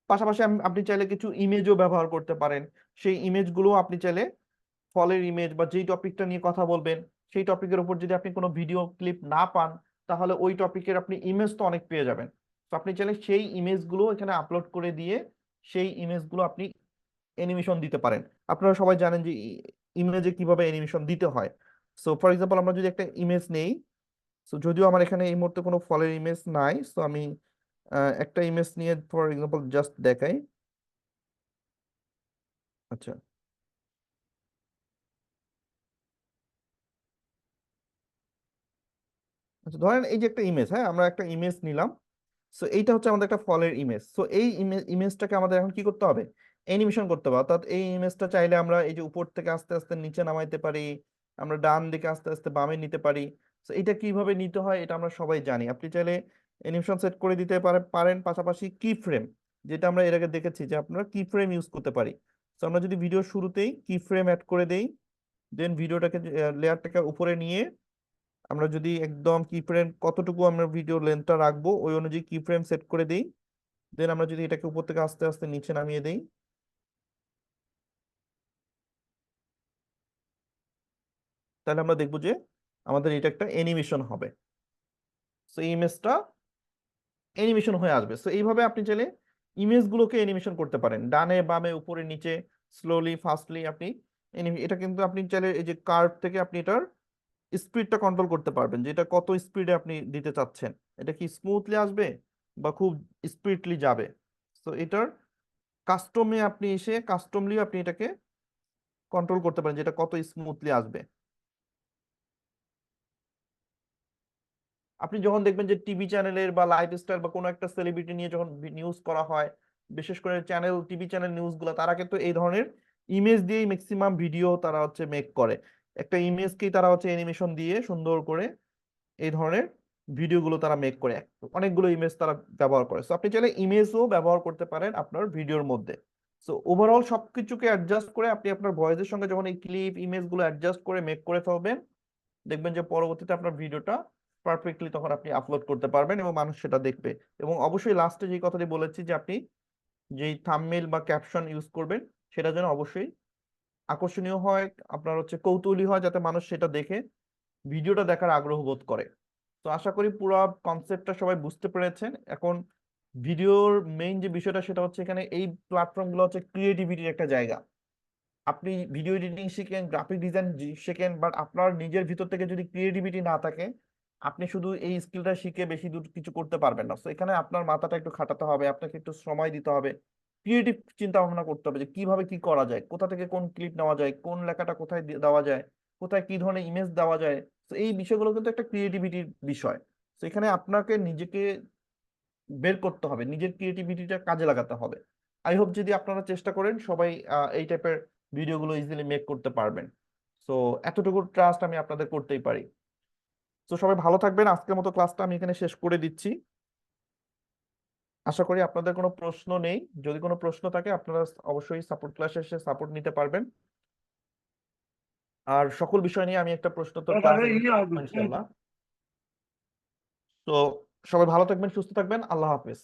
পাশাপাশি আপনি চাইলে কিছু ইমেজও ব্যবহার করতে পারেন। সেই ইমেজগুলো আপনি চাইলে ফলের ইমেজ বা যেই টপিকটা নিয়ে কথা বলবেন সেই টপিকের উপর যদি আপনি কোনো ভিডিও ক্লিপ না পান, তাহলে ওই টপিকের আপনি ইমেজ তো অনেক পেয়ে যাবেন। তো আপনি চাইলে সেই ইমেজগুলো এখানে আপলোড করে দিয়ে সেই ইমেজগুলো আপনি অ্যানিমেশন দিতে পারেন। আপনারা সবাই জানেন যে ইমেজে কিভাবে অ্যানিমেশন দিতে হয়। সো ফর এক্সাম্পল আমরা যদি একটা ইমেজ নেই, সো যদিও আমার এখানে এই মুহূর্তে কোনো ফলের ইমেজ নাই, সো আমি একটা ইমেজ নিয়ে ফর এক্সাম্পল জাস্ট দেখাই। আচ্ছা, আচ্ছা ধরেন এই যে একটা ইমেজ, হ্যাঁ আমরা একটা ইমেজ নিলাম, সো এইটা হচ্ছে আমাদের একটা ফলের ইমেজ। সো এই ইমেজটাকে আমাদের এখন কি করতে হবে, অ্যানিমেশন করতে হবে। অর্থাৎ এই ইমেজটা চাইলে আমরা এই যে উপর থেকে আস্তে আস্তে নিচে নামাইতে পারি, আমরা ডান দিকে আস্তে আস্তে বামে নিতে পারি। সো এটা কিভাবে নিতে হয় এটা আমরা সবাই জানি। আপনি চাইলে অ্যানিমেশন সেট করে দিতে পারেন, পাশাপাশি কি ফ্রেম, যেটা আমরা এর আগে দেখেছি যে আপনারা কি ফ্রেম ইউজ করতে পারি। তো আমরা যদি ভিডিও শুরুতেই কি ফ্রেম অ্যাড করে দেই, দেন ভিডিওটাকে লেয়ারটাকে উপরে নিয়ে আমরা যদি একদম কি ফ্রেম কতটুকু আমরা ভিডিও লেন্থটা রাখবো ওই অনুযায়ী কি ফ্রেম সেট করে দিই, দেন আমরা যদি এটাকে উপর থেকে আস্তে আস্তে নিচে নামিয়ে দেই, তাহলে আমরা দেখবো যে আমাদের এটা একটা অ্যানিমেশন হবে। সো এই ইমেজটা অ্যানিমেশন হয়ে আসবে। সো এইভাবে আপনি চাইলে ইমেজগুলোকে অ্যানিমেশন করতে পারেন, ডানে বামে উপরে নিচে, স্লোলি ফাস্টলি আপনি এটা কিন্তু আপনি চাইলে এই যে কার্ভ থেকে আপনি এটার স্পিডটা কন্ট্রোল করতে পারবেন, যে এটা কত স্পিডে আপনি দিতে চাচ্ছেন, এটা কি স্মুথলি আসবে বা খুব স্পিডলি যাবে। তো এটার কাস্টমে আপনি এসে কাস্টমলি আপনি এটাকে কন্ট্রোল করতে পারেন, যেটা কত স্মুথলি আসবে। আপনি যখন দেখবেন যে টিভি চ্যানেলের বা লাইফস্টাইল বা কোনো একটা সেলিব্রিটি নিয়ে যখন নিউজ করা হয়, বিশেষ করে টিভি চ্যানেল নিউজগুলো, তারা কিন্তু এই ধরনের ইমেজ দিয়েই ম্যাক্সিমাম ভিডিও তারা হচ্ছে মেক করে। একটা ইমেজকেই তারা হচ্ছে অ্যানিমেশন দিয়ে সুন্দর করে এই ধরনের ভিডিওগুলো তারা মেক করে, অনেকগুলো ইমেজ তারা ব্যবহার করে। সো আপনি চাইলে ইমেজও ব্যবহার করতে পারেন আপনার ভিডিওর মধ্যে। সো ওভারঅল সবকিছুকে অ্যাডজাস্ট করে আপনি আপনার ভয়েসের সঙ্গে যখন এই ক্লিপ ইমেজগুলো অ্যাডজাস্ট করে মেক করে ফেলবেন, দেখবেন যে পরবর্তীতে আপনার ভিডিওটা পারফেক্টলি তখন আপনি আপলোড করতে পারবেন এবং মানুষ সেটা দেখবে। এবং অবশ্যই লাস্টে যে কথাটি বলেছি যে আপনি যেই থাম্বনেইল বা ক্যাপশন ইউজ করবেন সেটা যেন অবশ্যই আকর্ষণীয় হয়, আপনার হচ্ছে কৌতূহলী হয়, যাতে মানুষ সেটা দেখে ভিডিওটা দেখার আগ্রহ বোধ করে। তো আশা করি পুরো কনসেপ্টটা সবাই বুঝতে পেরেছেন। এখন ভিডিওর মেইন যে বিষয়টা সেটা হচ্ছে এখানে এই প্ল্যাটফর্মগুলো হচ্ছে ক্রিয়েটিভিটির একটা জায়গা। আপনি ভিডিও এডিটিং শিখেন, গ্রাফিক ডিজাইন শিখেন, বাট আপনার নিজের ভিতর থেকে যদি ক্রিয়েটিভিটি না থাকে, আপনি শুধু এই স্কিলটা শিখে বেশি দূর কিছু করতে পারবেন না। তো এখানে আপনার মাথাটা একটু খাটাতে হবে, আপনাকে একটু সময় দিতে হবে, ক্রিয়েটিভ চিন্তা ভাবনা করতে হবে যে কিভাবে কি করা যায়, কোথা থেকে কোন ক্লিপ নেওয়া যায়, কোন লেখাটা কোথায় দেওয়া যায়, কোথায় কি ধরনের ইমেজ দেওয়া যায়। তো এই বিষয়গুলো কিন্তু একটা ক্রিয়েটিভিটির বিষয়। তো এখানে আপনাকে নিজেকে বের করতে হবে, নিজের ক্রিয়েটিভিটিটা কাজে লাগাতে হবে। আই হোপ যদি আপনারা চেষ্টা করেন সবাই এই টাইপের ভিডিওগুলো ইজিলি মেক করতে পারবেন। সো এতটুকু ট্রাস্ট আমি আপনাদের করতেই পারি। তো সবাই ভালো থাকবেন। আজকের মতো ক্লাসটা আমি এখানে শেষ করে দিচ্ছি। আশা করি আপনাদের কোনো প্রশ্ন নেই। যদি কোনো প্রশ্ন থাকে আপনারা অবশ্যই সাপোর্ট ক্লাসে এসে সাপোর্ট নিতে পারবেন। আর সকল বিষয় নিয়ে আমি একটা প্রশ্নোত্তর ক্লাস ইনশাআল্লাহ। তো সবাই ভালো থাকবেন, সুস্থ থাকবেন। আল্লাহ হাফেজ।